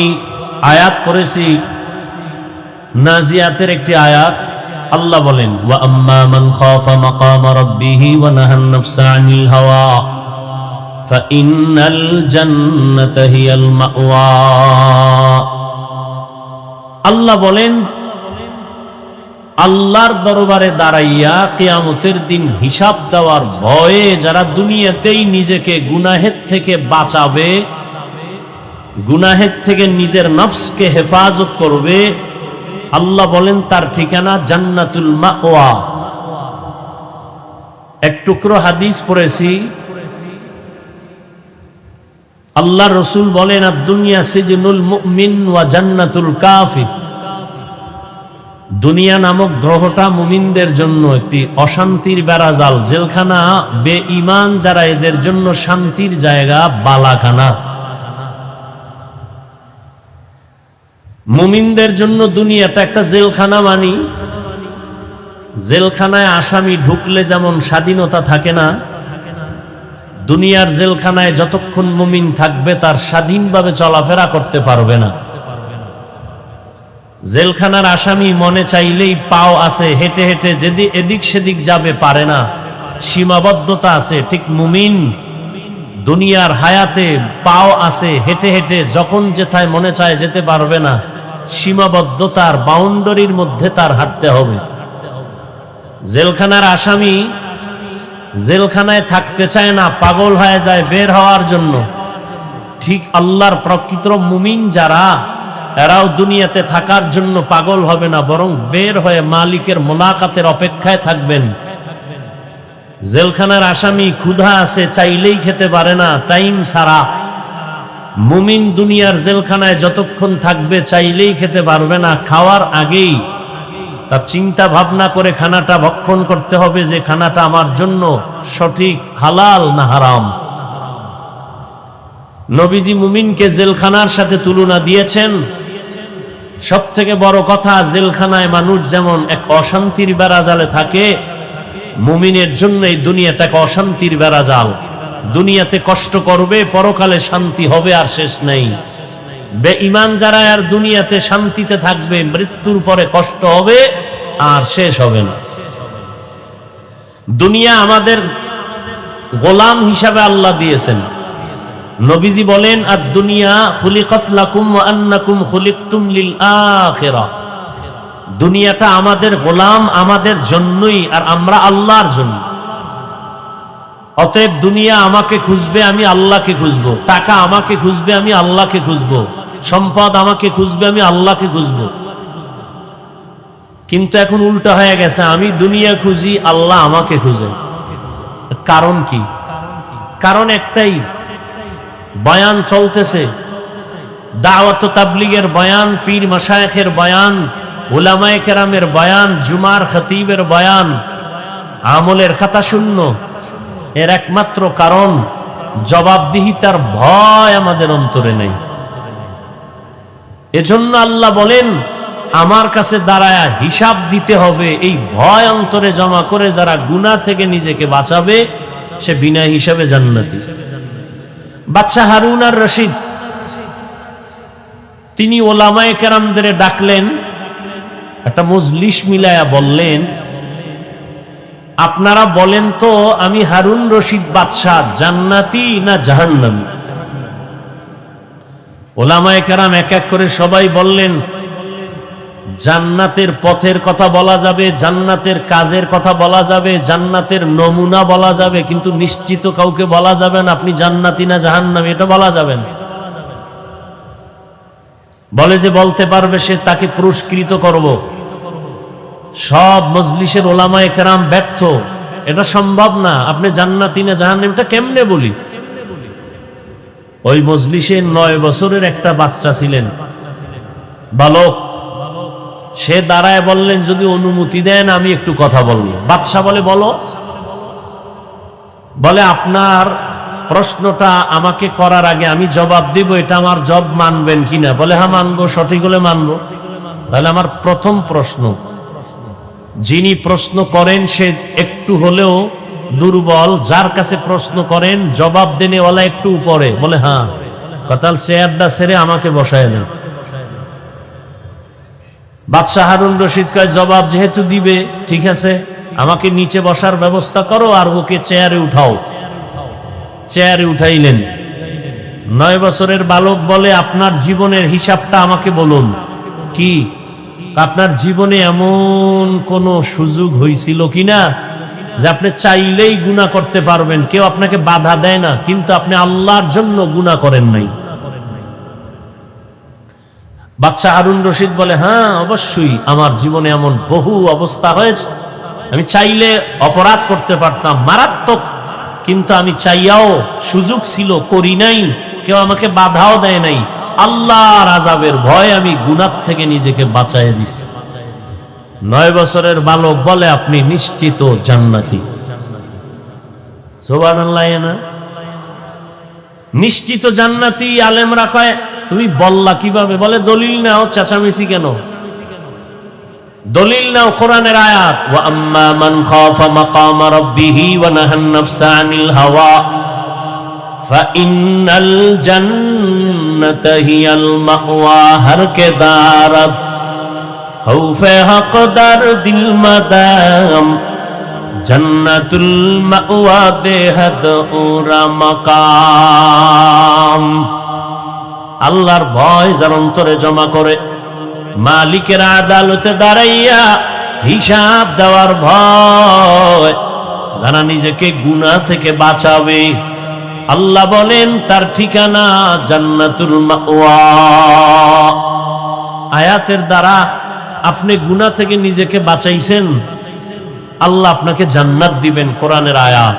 আয়াত পড়েছি, নাজিয়াতের একটি আয়াত। আল্লাহ বলেন, ওয়া আম্মা মান খাফা মাকামা রাব্বিহি ওয়া নাহান নাফসা আনিল হাওয়া ফাইন্নাল জান্নাতা হিয়াল মাওয়া। আল্লাহ বলেন, আল্লাহর দরবারে দাঁড়াইয়া কিয়ামতের দিন হিসাব দেওয়ার ভয়ে যারা দুনিয়াতেই নিজেকে গুনাহের থেকে বাঁচাবে, গুনাহের থেকে নিজের নফসকে হেফাজত করবে, আল্লাহ বলেন তার ঠিকানা জান্নাতুল মাওয়া। এক টুকরো হাদিস পড়েছি, আল্লাহর রাসূল বলেন, আদ-দুনিয়া সিজনুল মুমিন ওয়া জান্নাতুল কাফির। দুনিয়া নামক গ্রহটা মুমিনদের জন্য একটি অশান্তির বেড়াজাল, জেলখানা। বেঈমান যারা, এদের জন্য শান্তির জায়গা বালাখানা। মুমিনদের জন্য দুনিয়াটা একটা জেলখানা। মানি জেলখানায় আসামি ঢুকলে যেমন স্বাধীনতা থাকে না, দুনিয়ার জেলখানায় যতক্ষণ মুমিন থাকবে তার স্বাধীনভাবে চলাফেরা করতে পারবে না। জেলখানার আসামি মনে চাইলেই পাও আছে, হেঁটে হেঁটে যদি এদিক সেদিক যাবে পারে না, সীমাবদ্ধতা আছে। ঠিক মুমিন দুনিয়ার হায়াতে পাও আছে, হেঁটে হেঁটে যখন যেথায় মনে চায় যেতে পারবে না, সীমাবদ্ধতার বাউন্ডারির মধ্যে তার হাঁটতে হবে। জেলখানার আসামি জেলখানায় থাকতে চায় না, পাগল হয়ে যায় বের হওয়ার জন্য। ঠিক আল্লাহর প্রকৃত মুমিন যারা, এরাও দুনিয়াতে থাকার জন্য পাগল হবে না, বরং বের হয়ে মালিকের মোলাকাতের অপেক্ষায় থাকবেন। জেলখানার আসামি ক্ষুধা আছে, চাইলেই খেতে পারে না, টাইম ছাড়া। মুমিন দুনিয়ার জেলখানায় যতক্ষণ থাকবে চাইলেই খেতে পারবে না, খাওয়ার আগেই তার চিন্তা ভাবনা করে খানাটা ভক্ষণ করতে হবে, যে খানাটা আমার জন্য সঠিক, হালাল না হারাম। নবীজি মুমিনকে জেলখানার সাথে তুলনা দিয়েছেন। সব থেকে বড় কথা, জেলখানায় মানুষ যেমন এক অশান্তির বেড়াজালে থাকে, মুমিনের জন্য এই দুনিয়াটা এক অশান্তির বেড়াজাল। দুনিয়াতে কষ্ট করবে, পরকালে শান্তি হবে আর শেষ নেই। বেঈমান যারা আর দুনিয়াতে শান্তিতে থাকবে, মৃত্যুর পরে কষ্ট হবে আর শেষ হবে না। দুনিয়া আমাদের গোলাম হিসাবে আল্লাহ দিয়েছেন। নবীজি বলেন আদ-দুনিয়া খুলিকাত লাকুম ওয়া আন্নাকুম খুলিকতুম লিল আখিরাহ। দুনিয়াটা আমাদের গোলাম, আমাদের জন্যই, আর আমরা আল্লাহর জন্য। অতএব দুনিয়া আমাকে খুঁজবে, আমি আল্লাহকে খুঁজবো। টাকা আমাকে খুঁজবে, আমি আল্লাহকে খুঁজবো। সম্পদ আমাকে খুঁজবে, আমি আল্লাহকে খুঁজবো। কিন্তু এখন উল্টা হয়ে গেছে, আমি দুনিয়া খুঁজি, আল্লাহ আমাকে খুঁজে। কারণ কি? কারণ একটাই, বয়ান চলতেছে, দাওয়াত ও তাবলীগের বয়ান, পীর মাশায়েখের বয়ান, উলামায়ে কেরামের বয়ান, জুমার খতিবের বয়ান, আমলের খাতা শূন্য। এর একমাত্র কারণ জবাবদিহিতার ভয় আমাদের অন্তরে নেই। এজন্য আল্লাহ বলেন আমার কাছে দাঁড়ায়া হিসাব দিতে হবে। এই ভয় অন্তরে জমা করে যারা গুনাহ থেকে নিজেকে বাঁচাবে, সে বিনা হিসাবে জান্নাতি। বাদশাহ হারুন আর রশিদ তিনি ওলামায়ে কেরামদের ডাকলেন, একটা মজলিস মিলায়া বললেন, আপনারা বলেন তো আমি হারুন রশিদ বাদশাহ জান্নাতি না জাহান্নামী? ওলামায়ে কেরাম এক এক করে সবাই বললেন, জান্নাতের পথের কথা বলা যাবে, জান্নাতের কাজের কথা বলা যাবে, জান্নাতের নমুনা বলা যাবে, কিন্তু নিশ্চিত কাউকে বলা যাবে না আপনি জান্নাতি না জাহান্নামী, এটা বলা যাবে না। বলে যে বলতে পারবে সে তাকে পুরস্কৃত করব। সব মজলিসের ওলামায়ে কেরাম ব্যর্থ, এটা সম্ভব না। আপনি জান্নাতি না জাহান্নামী এটা কেমনে বলি? ওই মজলিসে 9 বছরের একটা বাচ্চা ছিলেন, বালক। সে দাঁড়ায় বললেন, যদি অনুমতি দেন আমি একটু কথা বলবো। বাদশাহ বলে বলো। বলে আপনার প্রশ্নটা আমাকে করার আগে আমি জবাব দিব, এটা আমার জব মানবেন কিনা? বলে হ্যাঁ মানবো, সঠিক হলে মানবো। তাহলে আমার প্রথম প্রশ্ন, যিনি প্রশ্ন করেন সে একটু হলেও দুর্বল, যার কাছে প্রশ্ন করেন জবাব দেনেওয়ালা একটু উপরে। বলে হ্যাঁ। কথাল চেয়ারটা ছেড়ে আমাকে বসায় নেন। বাদশাহ হারুন রশিদ কয়, জবাব যেহেতু দিবে ঠিক আছে, আমাকে নিচে বসার ব্যবস্থা করো আর ওকে চেয়ারে উঠাও। চেয়ারে উঠাইলেন। 9 বছরের বালক বলে, আপনার জীবনের হিসাবটা আমাকে বলুন। কি আপনার জীবনে এমন কোন সুযোগ হয়েছিল কিনা যে আপনি চাইলেই গুনাহ করতে পারবেন, কেউ আপনাকে বাধা দেয় না, কিন্তু আপনি আল্লাহর জন্য গুনাহ করেন নাই? বাদশাহ হারুন রশিদ বলে, হ্যাঁ অবশ্যই আমার জীবনে এমন বহু অবস্থা হয়েছে, আমি চাইলে অপরাধ করতে পারতাম মারাত্মক, কিন্তু আমি চাইয়াও সুযোগ ছিল, করি নাই, কেউ আমাকে বাধাও দেয় নাই। আল্লাহর আযাবের ভয় আমি গুনাহ থেকে নিজেকে বাঁচাইয়া দিছি। 9 বছরের বালক বলে, আপনি নিশ্চিত জান্নাতি। সুবহানাল্লাহ। না নিশ্চিত জান্নাতি। আলেমরা কয়, তুমি বললা কিভাবে? বলে দলিল নাও, চেঁচামেচি কেন? দলিল নাও, কোরআনের আয়াত, ওয়া আম্মা মান খাফা মাকামা রাব্বিহি ওয়া নাহান নাফসা আনিল হাওয়া ফাইন্নাল জান্নাতা হিয়াল মাওয়া। হর কে দারত খৌফে হকদার দিল মাদাম জান্নাতুল মাওয়া বেহদ উরা মাকাম। আল্লাহর ভয় যার অন্তরে জমা করে, মালিকের আদালতে দাঁড়াইয়া হিসাব দেওয়ার ভয়, যারা নিজেকে গুনাহ থেকে বাঁচাবে, আল্লাহ বলেন তার ঠিকানা জান্নাতুল মাওয়া। আয়াতের দ্বারা আপনি গুনাহ থেকে নিজেকে বাঁচাইছেন, আল্লাহ আপনাকে জান্নাত দিবেন, কোরআনের আয়াত।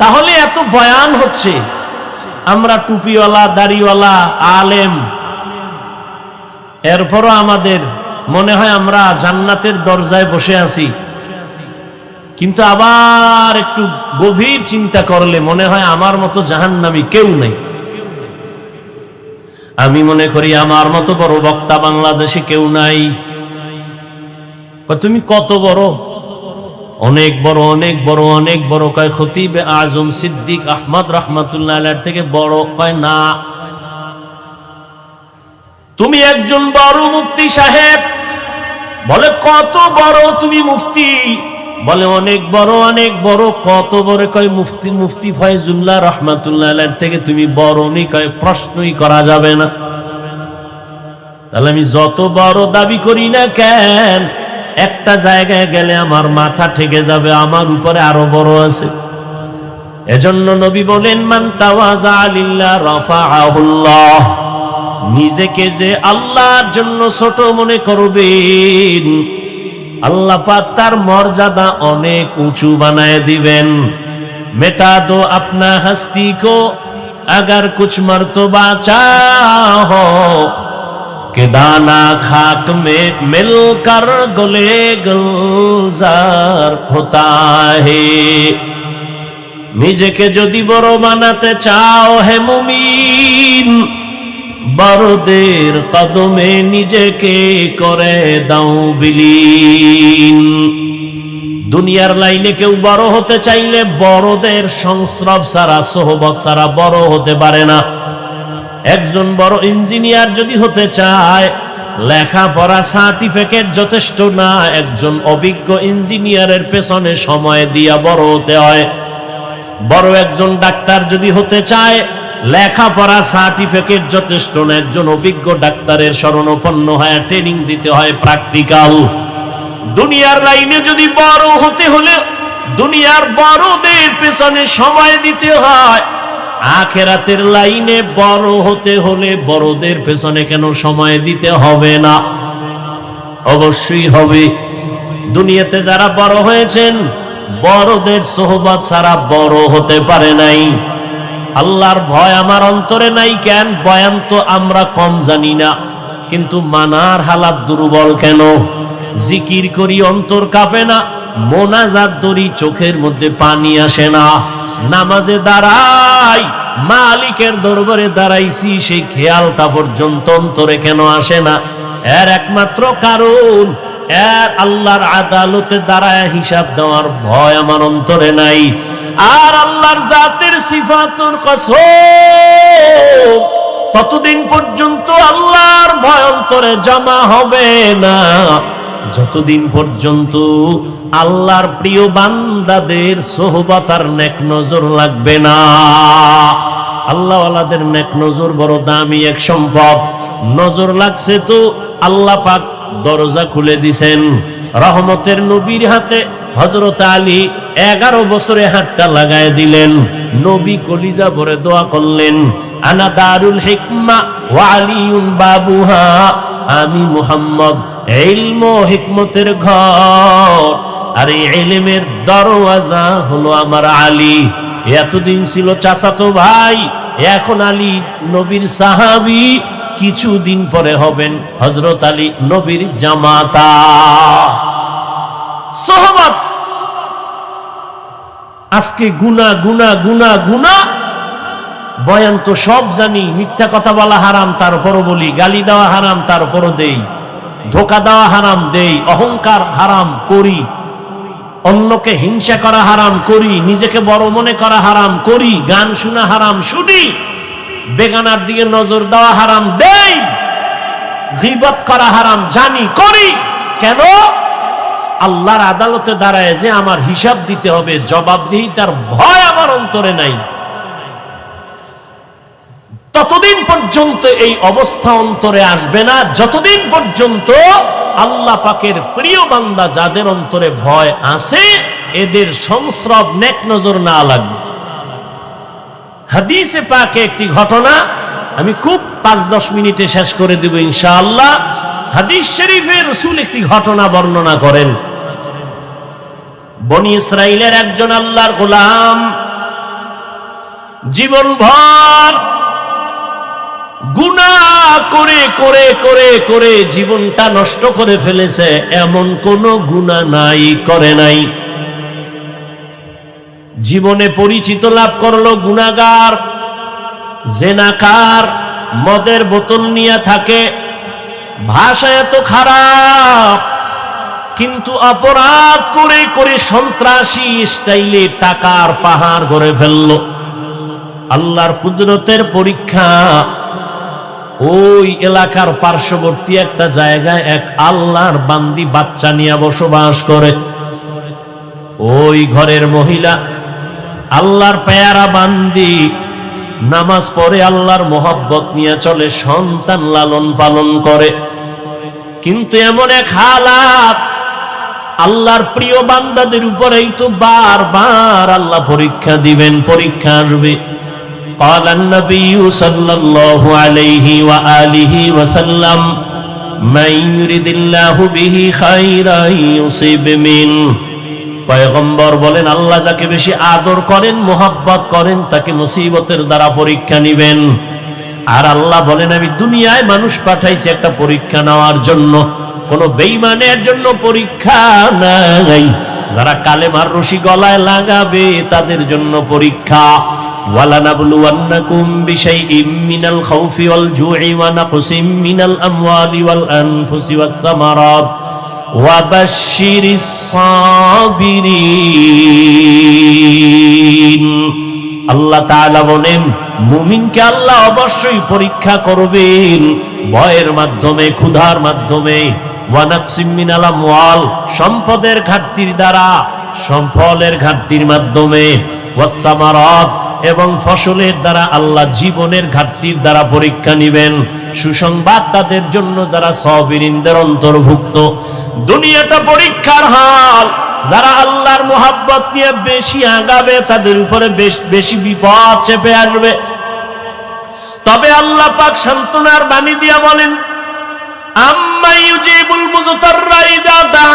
তাহলে এত বয়ান হচ্ছে, আমরা টুপিওয়ালা, দাড়িওয়ালা, আলেম, এরপরও আমাদের মনে হয় আমরা জান্নাতের দরজায় বসে আছি। কিন্তু আবার একটু গভীর চিন্তা করলে মনে হয় আমার মতো জাহান্নামী কেউ নেই। আমি মনে করি আমার মতো বড় বক্তা বাংলাদেশে কেউ নাই। তুমি কত বড়? অনেক বড়, অনেক বড়, অনেক বড়। কয় খতিব আজম সিদ্দিক আহমদ রাহমাতুল্লাহ আলাইহি থেকে বড়? কয় না। তুমি একজন বড় মুফতি সাহেব। বলে কত বড় তুমি মুফতি? বলে অনেক বড়। কত বড়? কয় মুফতি ফয়জুল্লাহ রহমাতুল্লাহ আলাইহি থেকে তুমি বড় নি? কয় প্রশ্নই করা যাবে না। তাহলে আমি যত বড় দাবি করি না কেন, একটা জায়গায় গেলে আমার মাথা ঠেকে যাবে, আমার উপরে আরো বড় আছে। এজন্য নবী বলেন, মান তাওয়াজা লিল্লাহ রাফাআহুল্লাহ। নিজেকে যে আল্লাহর জন্য ছোট মনে করবেন, আল্লাহ পাক তার মর্যাদা অনেক উঁচু বানায় দিবেন। মেটা দো আপনা হস্তি কো अगर कुछ मर्तबा चाहो कि दाना खाक में मिलकर गले गुलजार होता है। নিজেকে যদি বড় বানাতে চাও হে মুমিন, বড়দের কদমে নিজেকে করে দাও বিলীন। দুনিয়ার লাইনে কেউ বড় হতে চাইলে বড়দের সংস্রব ছাড়া, সোহবত ছাড়া বড় হতে পারে না। একজন বড় ইঞ্জিনিয়ার যদি হতে চায়, লেখাপড়া সার্টিফিকেট যথেষ্ট না, একজন অভিজ্ঞ ইঞ্জিনিয়ারের পেছনে সময় দিয়া বড় হতে হয়। বড় একজন ডাক্তার যদি হতে চায়, লেখাপড়া সার্টিফিকেট যথেষ্ট না, একজন অভিজ্ঞ ডাক্তারের শরণাপন্ন হয়, ট্রেনিং দিতে হয়, প্র্যাকটিক্যাল। দুনিয়ার লাইনে যদি বড় হতে হলে দুনিয়ার বড়দের পেছনে সময় দিতে হয়। আখিরাতের লাইনে বড় হতে হলে বড়দের পেছনে কেন সময় দিতে হবে না? অবশ্যই হবে। দুনিয়াতে যারা বড় হয়েছেন, বড়দের সোহবত ছাড়া বড় হতে পারে নাই। আল্লাহর ভয় আমার অন্তরে নাই কেন? বয়ান তো আমরা কম জানি না, কিন্তু মানার হালাত দুর্বল কেন? জিকির করি অন্তর কাঁপে না, মোনাজাত ধরি চোখের মধ্যে পানি আসে না, নামাজে দাঁড়াই মালিকের দরবারে দাঁড়াইছি সেই খেয়ালটা পর্যন্ত অন্তরে কেন আসে না? এর একমাত্র কারণ, এর আল্লাহর আদালতে দাঁড়ায় হিসাব দেওয়ার ভয় আমার অন্তরে নাই। আর আল্লাহর জাতের সিফাতুর কসম, ততদিন পর্যন্ত আল্লাহর ভয় অন্তরে জমা হবে না যতদিন পর্যন্ত আল্লাহর প্রিয় বান্দাদের সোহবত আর নেক নজর লাগবে না। আল্লাহওয়ালাদের নেক নজর বড় দামি এক সম্পদ। নজর লাগছে তো আল্লাহ পাক দরজা খুলে দিছেন। রহমতের নবীর হাতে হযরত আলী 11 বছরে হাতটা লাগায় দিলেন। নবী কলিজা ভরে দোয়া করলেন, আনা দারুল হিকমা ওয়া আলিউন বাবুহা। আমি মুহাম্মদ ইলম ও হিকমতের ঘর, আর এই ইলমের দরওয়াজা হলো আমার আলী। এতদিন ছিল চাচাতো ভাই, এখন আলী নবীর সাহাবী, কিছুদিন পরে হবেন হযরত আলী নবীর জামাতা। সোহবত আজকে গুনাহ গুনাহ গুনাহ গুনাহ। বয়ান তো সব জানি, মিথ্যা কথা বলা হারাম তারপরও বলি, গালি দেওয়া হারাম তারপরও দেই, ধোকা দেওয়া হারাম দেই, অহংকার হারাম করি, অন্যকে হিংসা করা হারাম করি, নিজেকে বড় মনে করা হারাম করি, গান শোনা হারাম শুনি, বেগানার দিকে নজর দেওয়া হারাম দেই, গীবত করা হারাম জানি করি। কেন? আল্লাহর আদালতে দাঁড়ায় যে আমার হিসাব দিতে হবে, জবাবদিহিতার ভয় আমার অন্তরে নাই। ততদিন পর্যন্ত এই অবস্থা অন্তরে আসবে না যতদিন পর্যন্ত আল্লাহ পাকের প্রিয় বান্দা যাদের অন্তরে ভয় আছে, এদের সংস্রব নেক নজর না লাগবে। হাদিসে পাকে একটি ঘটনা আমি খুব 5-10 মিনিটে শেষ করে দেব ইনশাআল্লাহ। হাদিস শরীফে রাসূল একটি ঘটনা বর্ণনা করেন। বনি ইসরাইলের একজন আল্লাহর গোলাম জীবনভর গুনাহ করে করে করে করে জীবনটা নষ্ট করে ফেলেছে, এমন কোন গুনাহ নাই করে নাই। জীবনে পরিচিত লাভ করলো গুনাহগার, জেনাকার, মদের বোতল নিয়ে থাকে, ভাষা এত খারাপ, কিন্তু অপরাধ করে করে সন্ত্রাসী স্টাইলে টাকার পাহাড় গড়ে ফেললো। আল্লাহর কুদরতের পরীক্ষা, ওই এলাকার পার্শ্ববর্তী একটা জায়গায় এক আল্লাহর বান্দি বাচ্চা নিয়ে বসবাস করে। ওই ঘরের মহিলা আল্লাহর পেয়ারা বান্দি, নামাজ পড়ে আল্লাহর মোহাব্বত নিয়ে চলে, সন্তান লালন পালন করে। কিন্তু এমন এক হালাত, আল্লাহর প্রিয় বান্দাদের উপরেই তো বারবার আল্লাহ পরীক্ষা দিবেন, পরীক্ষা আসবে। قال النبي صلى الله عليه وآله وسلم من يريد الله به خيرا يصيب منه। পয়গম্বর বলেন, আল্লাহ যাকে বেশি আদর করেন, মোহাব্বত করেন, তাকে মুসিবতের দ্বারা পরীক্ষা নিবেন। আর আল্লাহ বলেন, আমি দুনিয়ায় মানুষ পাঠাইছি একটা পরীক্ষা নেওয়ার জন্য, কোন বেঈমানের জন্য পরীক্ষা নাই। যারা কালেমার রশি গলায় লাগাবে তাদের জন্য পরীক্ষা। ওয়ালানাবলুওয়ান্নাকুম বিশাইইম মিনাল খাউফি ওয়াল জুই ওয়া নাকসিম মিনাল আমওয়ালি ওয়াল আনফুসি ওয়াস সামারাত ওয়া বাশশিরিস সাবিরিন। আল্লাহ তাআলা বলেন, মুমিনকে আল্লাহ অবশ্যই পরীক্ষা করবেন, ভয়ের মাধ্যমে, ক্ষুধার মাধ্যমে, ওয়া নাকসিম মিনাল আমওয়াল, সম্পদের ঘাটতির দ্বারা, সম্পদের ঘাটতির মাধ্যমে, ওয়াস সামারাত, এবং ফসলের দ্বারা, আল্লাহ জীবনের ঘাটতির দ্বারা পরীক্ষা নিবেন। সুসংবাদ তাদের জন্য যারা সাবিরিনদের অন্তর্ভুক্ত। দুনিয়াটা পরীক্ষার হাল। যারা আল্লাহর মোহাব্বত নিয়ে বেশি আগাবে তাদের উপরে বেশি বিপদ চেপে আসবে। তবে আল্লাহ পাক সান্ত্বনার বাণী দিয়া বলেন, আম্মা ইউজিবুল মুযতাররা ইযা দাআ।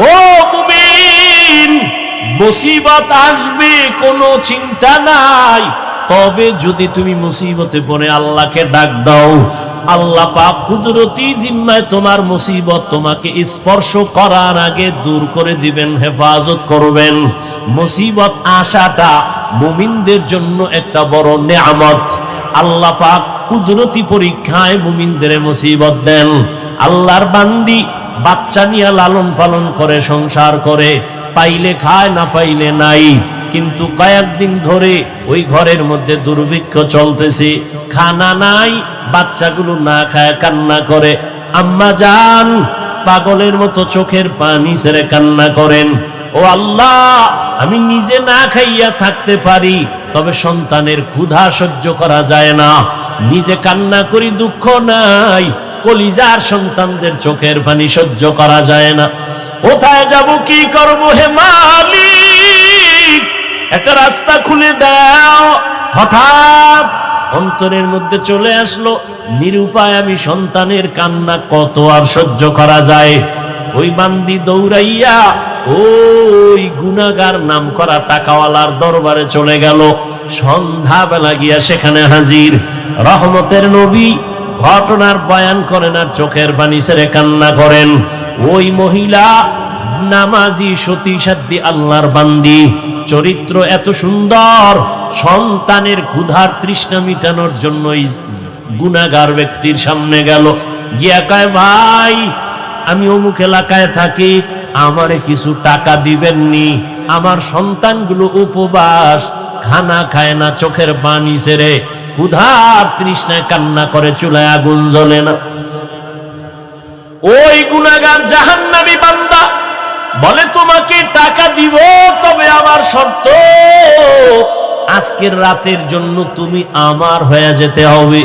ও মুমিন, মুসিবত আসবে, কোনো চিন্তা নাই। তবে যদি তুমি মুসিবতে পড়ে আল্লাহকে ডাক দাও, আল্লাহ পাক কুদরতি জিম্মায় তোমার মুসিবত তোমাকে স্পর্শ করার আগে দূর করে দিবেন, হেফাজত করবেন। মুসিবত আসাটা মুমিনদের জন্য একটা বড় নেয়ামত। আল্লাহ পাক কুদরতি পরীক্ষায় মুমিনদের মুসিবত দেন। আল্লাহর বান্দি বাচ্চা নিয়ে লালন পালন করে, সংসার করে, পাইলে খায়, না পাইলে নাই। কিন্তু কয়েকদিন ধরে ওই ঘরের মধ্যে দুর্ভিক্ষ চলতেছে, খানা নাই, বাচ্চাগুলো না খায় কান্না করে। আম্মা জান পাগলের মতো চোখের পানি ছেড়ে কান্না করেন, ও আল্লাহ, আমি নিজে না খাইয়া থাকতে পারি, তবে সন্তানের ক্ষুধা সহ্য করা যায় না। নিজে কান্না করি, দুঃখ নাই, কলিজার সন্তানদের চোখের পানি সহ্য করা যায় না। কোথায় যাব, কি করব, হে মালিক, একটা রাস্তা খুলে দাও। হঠাৎ অন্তরের মধ্যে চলে আসলো, নিরুপায় আমি, সন্তানের কান্না কত আর সহ্য করা যায়। ওই বান্দি দৌড়াইয়া ওই গুনাহগার নাম করা টাকাওয়ালার দরবারে চলে গেল। সন্ধ্যাবেলা গিয়া সেখানে হাজির। রহমতের নবী ঘটনার বয়ান করেন আর চোখের পানি ছেড়ে কান্না করেন। ওই মহিলা নামাজি, সতী সাধ্বী আল্লাহর বান্দি, চরিত্র এত সুন্দর, সন্তানের ক্ষুধার তৃষ্ণা মিটানোর জন্য গুনাহগার ব্যক্তির সামনে গেল, গিয়া কয়, ভাই, আমি অমুক এলাকায় থাকি, আমারে কিছু টাকা দিবেননি? আমার সন্তানগুলো উপবাস, খানা খায় না, চোখের পানি ছেড়ে ক্ষুধার তৃষ্ণায় কান্না করে, চুলায় আগুন জ্বলে না। ওই গুনাহগার জাহান্নামী বান্দা বলে, তোমাকে টাকা দিব, তবে আমার শর্ত, আজকের রাতের জন্য তুমি আমার হয়ে যেতে হবে,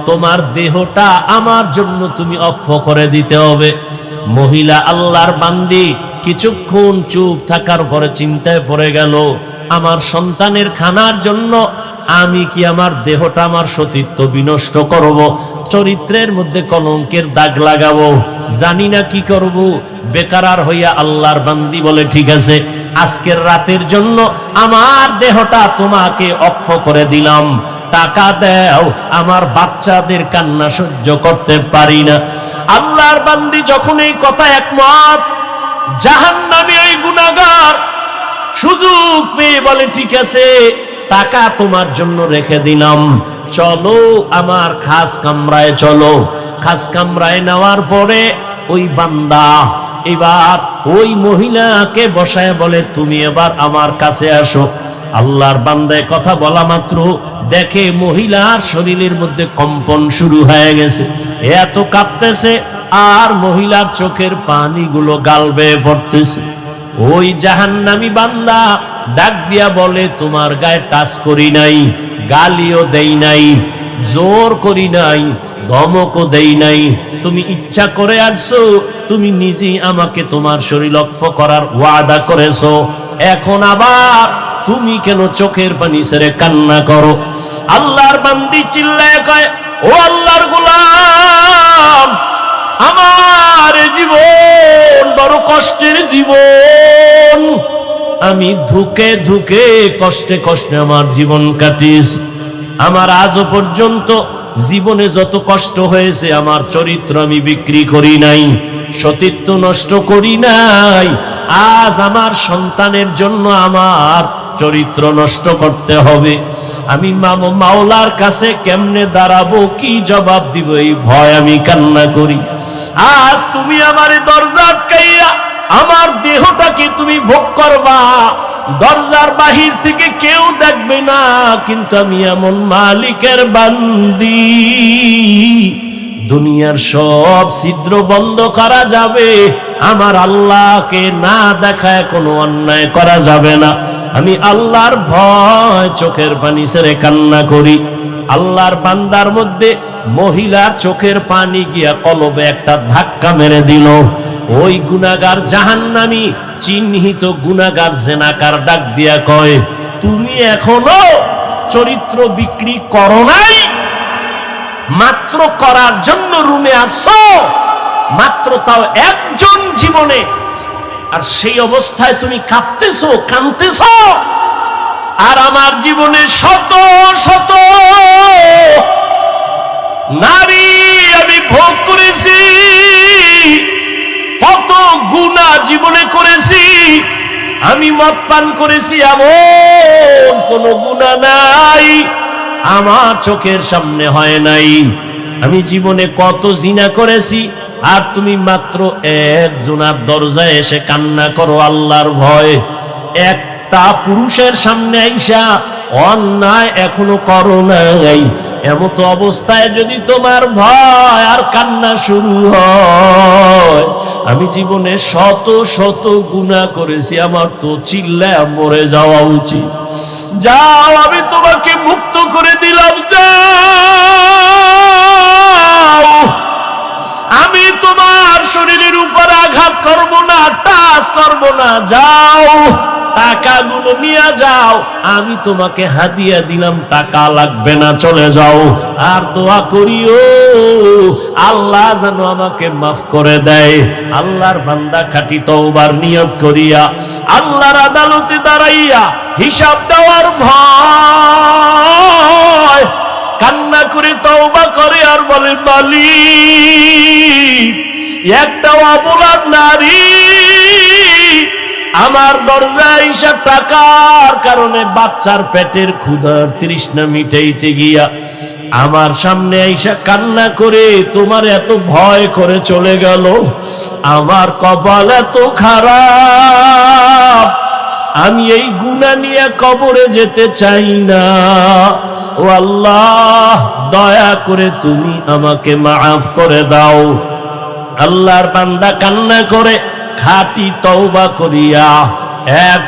তোমার দেহটা আমার জন্য তুমি অক্ষ করে দিতে হবে। মহিলা আল্লাহর বান্দি কিছুক্ষণ চুপ থাকার পরে চিন্তায় পড়ে গেল, আমার সন্তানের খানার জন্য আমি কি আমার দেহটা, আমার সতীত্ব বিনষ্ট করব, চরিত্রের মধ্যে কলঙ্কের দাগ লাগাবো, জানি না কি করব। বেকার হইয়া আল্লাহর বান্দি বলে, ঠিক আছে, আজকের রাতের জন্য আমার দেহটা তোমাকে অক্ষ করে দিলাম, টাকা দাও, আমার বাচ্চাদের কান্না সহ্য করতে পারি না। আল্লাহর বান্দি যখন এই কথা একমত, জাহান্নামী ওই গুনাহগার সুযোগ পেয়ে বলে, ঠিক আছে, টাকা তোমার জন্য রেখে দিলাম, চলো আমার খাস কামরায় চলো। খাস কামরায় নেওয়ার পরে ওই বান্দা এবার ওই মহিলাকে বসায় বলে, তুমি এবার আমার কাছে আসো। আল্লাহর বান্দায় কথা বলা মাত্র দেখে মহিলার শরীরের মধ্যে কম্পন শুরু হয়ে গেছে, এত কাঁপতেছে, আর মহিলার চোখের পানিগুলো গাল বেয়ে পড়তেছে। ওই জাহান্নামী বান্দা ডাক দিয়া বলে, তোমার গায়ে টাচ করি নাই, গালিও দেই নাই, জোর করি নাই, ধমকও দেই নাই, তুমি ইচ্ছা করে আসছো, তুমি নিজেই আমাকে তোমার শরীর লক্ষ্য করার ওয়াদা করেছো, এখন আবার তুমি কেন চোখের পানি ছেড়ে কান্না করো? আল্লাহর বান্দি চিল্লায় কয়, ও আল্লাহর গোলাম, আমার জীবন বড় কষ্টের জীবন, আমি ধুকে ধুকে কষ্টে কষ্টে আমার জীবন কাটিয়েছি। আমার আজও পর্যন্ত জীবনে যত কষ্ট হয়েছে, আমার চরিত্র আমি বিক্রি করি নাই, সতীত্ব নষ্ট করি নাই। আজ আমার সন্তানের জন্য আমার চরিত্র নষ্ট করতে হবে। আমি মাওলার কাছে কেমনে দাঁড়াবো, কি জবাব দিব, এই ভয় আমি কান্না করি। আজ তুমি আমারে দরজা আটকাইয়া আমার দেহটাকে তুমি ভোগ করবা, দরজার বাহির থেকে কেউ দেখবে না, কিন্তু আমি এমন মালিকের বান্দি, দুনিয়ার সব ছিদ্র বন্ধ করা যাবে, আমার আল্লাহকে না দেখায় কোনো অন্যায় করা যাবে না। আমি আল্লাহর ভয় চোখের পানি ছেড়ে কান্না করি। আল্লাহর বান্দার মধ্যে মহিলার চোখের পানি গিয়া কলবে একটা ধাক্কা মেরে দিল। ওই গুনাহগার জাহান্নামী চিহ্নিত গুনাহগার জেনাকার ডাক দিয়া কয়, তুমি এখনো চরিত্র বিক্রি করো নাই? মাত্র করার জন্য রুমে আসছো, মাত্র তাও একজন জীবনে, আর সেই অবস্থায় তুমি কাঁদতেছো, কাঁদতেছো। আর আমার জীবনে শত শত নারী আমি ভোগ করেছি, কত গুনাহ জীবনে করেছি, আমি মদ পান করেছি, এমন কোন গুনাহ নাই আমার চোখের সামনে হয় নাই। আমি জীবনে কত জিনা করেছি, আর তুমি মাত্র একজনের দরজায় এসে কান্না করো আল্লাহর ভয়। একটা পুরুষের সামনে আইসা অন্যায় এখনো করো নাই, এমত অবস্থায় যদি তোমার ভয় আর কান্না শুরু হয়, আমি জীবনে শত শত গুনাহ করেছি, আমার তো চিল্লায় মরে যাওয়া উচিত। যাও, আমি তোমাকে মুক্ত করে দিলাম, যাও, আমি তোমার শরীরের উপর আঘাত করব না, টাচ করব না, যাও, টাকাগুলো নিয়ে যাও, আমি তোমাকে হাদিয়া দিলাম, টাকা লাগবে না, চলে যাও। আর দোয়া করিও আল্লাহ যেন আমাকে মাফ করে দেয়। আল্লাহর বান্দা খাঁটি তওবার নিয়ত করিয়া আল্লাহর আদালতে দাঁড়াইয়া হিসাব দেওয়ার ভয় কান্না করে তওবা করে আর বলে, মালিক, একটা অবলাদ নারী আমার দরজায় আইসা টাকার কারণে বাচ্চার পেটের ক্ষুধার তৃষ্ণা মিটাইতে গিয়া আমার সামনে আইসা কান্না করে তোমার এত ভয় করে চলে গেল। আমার কপাল এত খারাপ, আমি এই গুনাহ নিয়ে কবরে যেতে চাই না। ও আল্লাহ, দয়া করে তুমি আমাকে মাফ করে দাও। আল্লাহর বান্দা কান্না করে খাঁটি তওবা করিয়া এক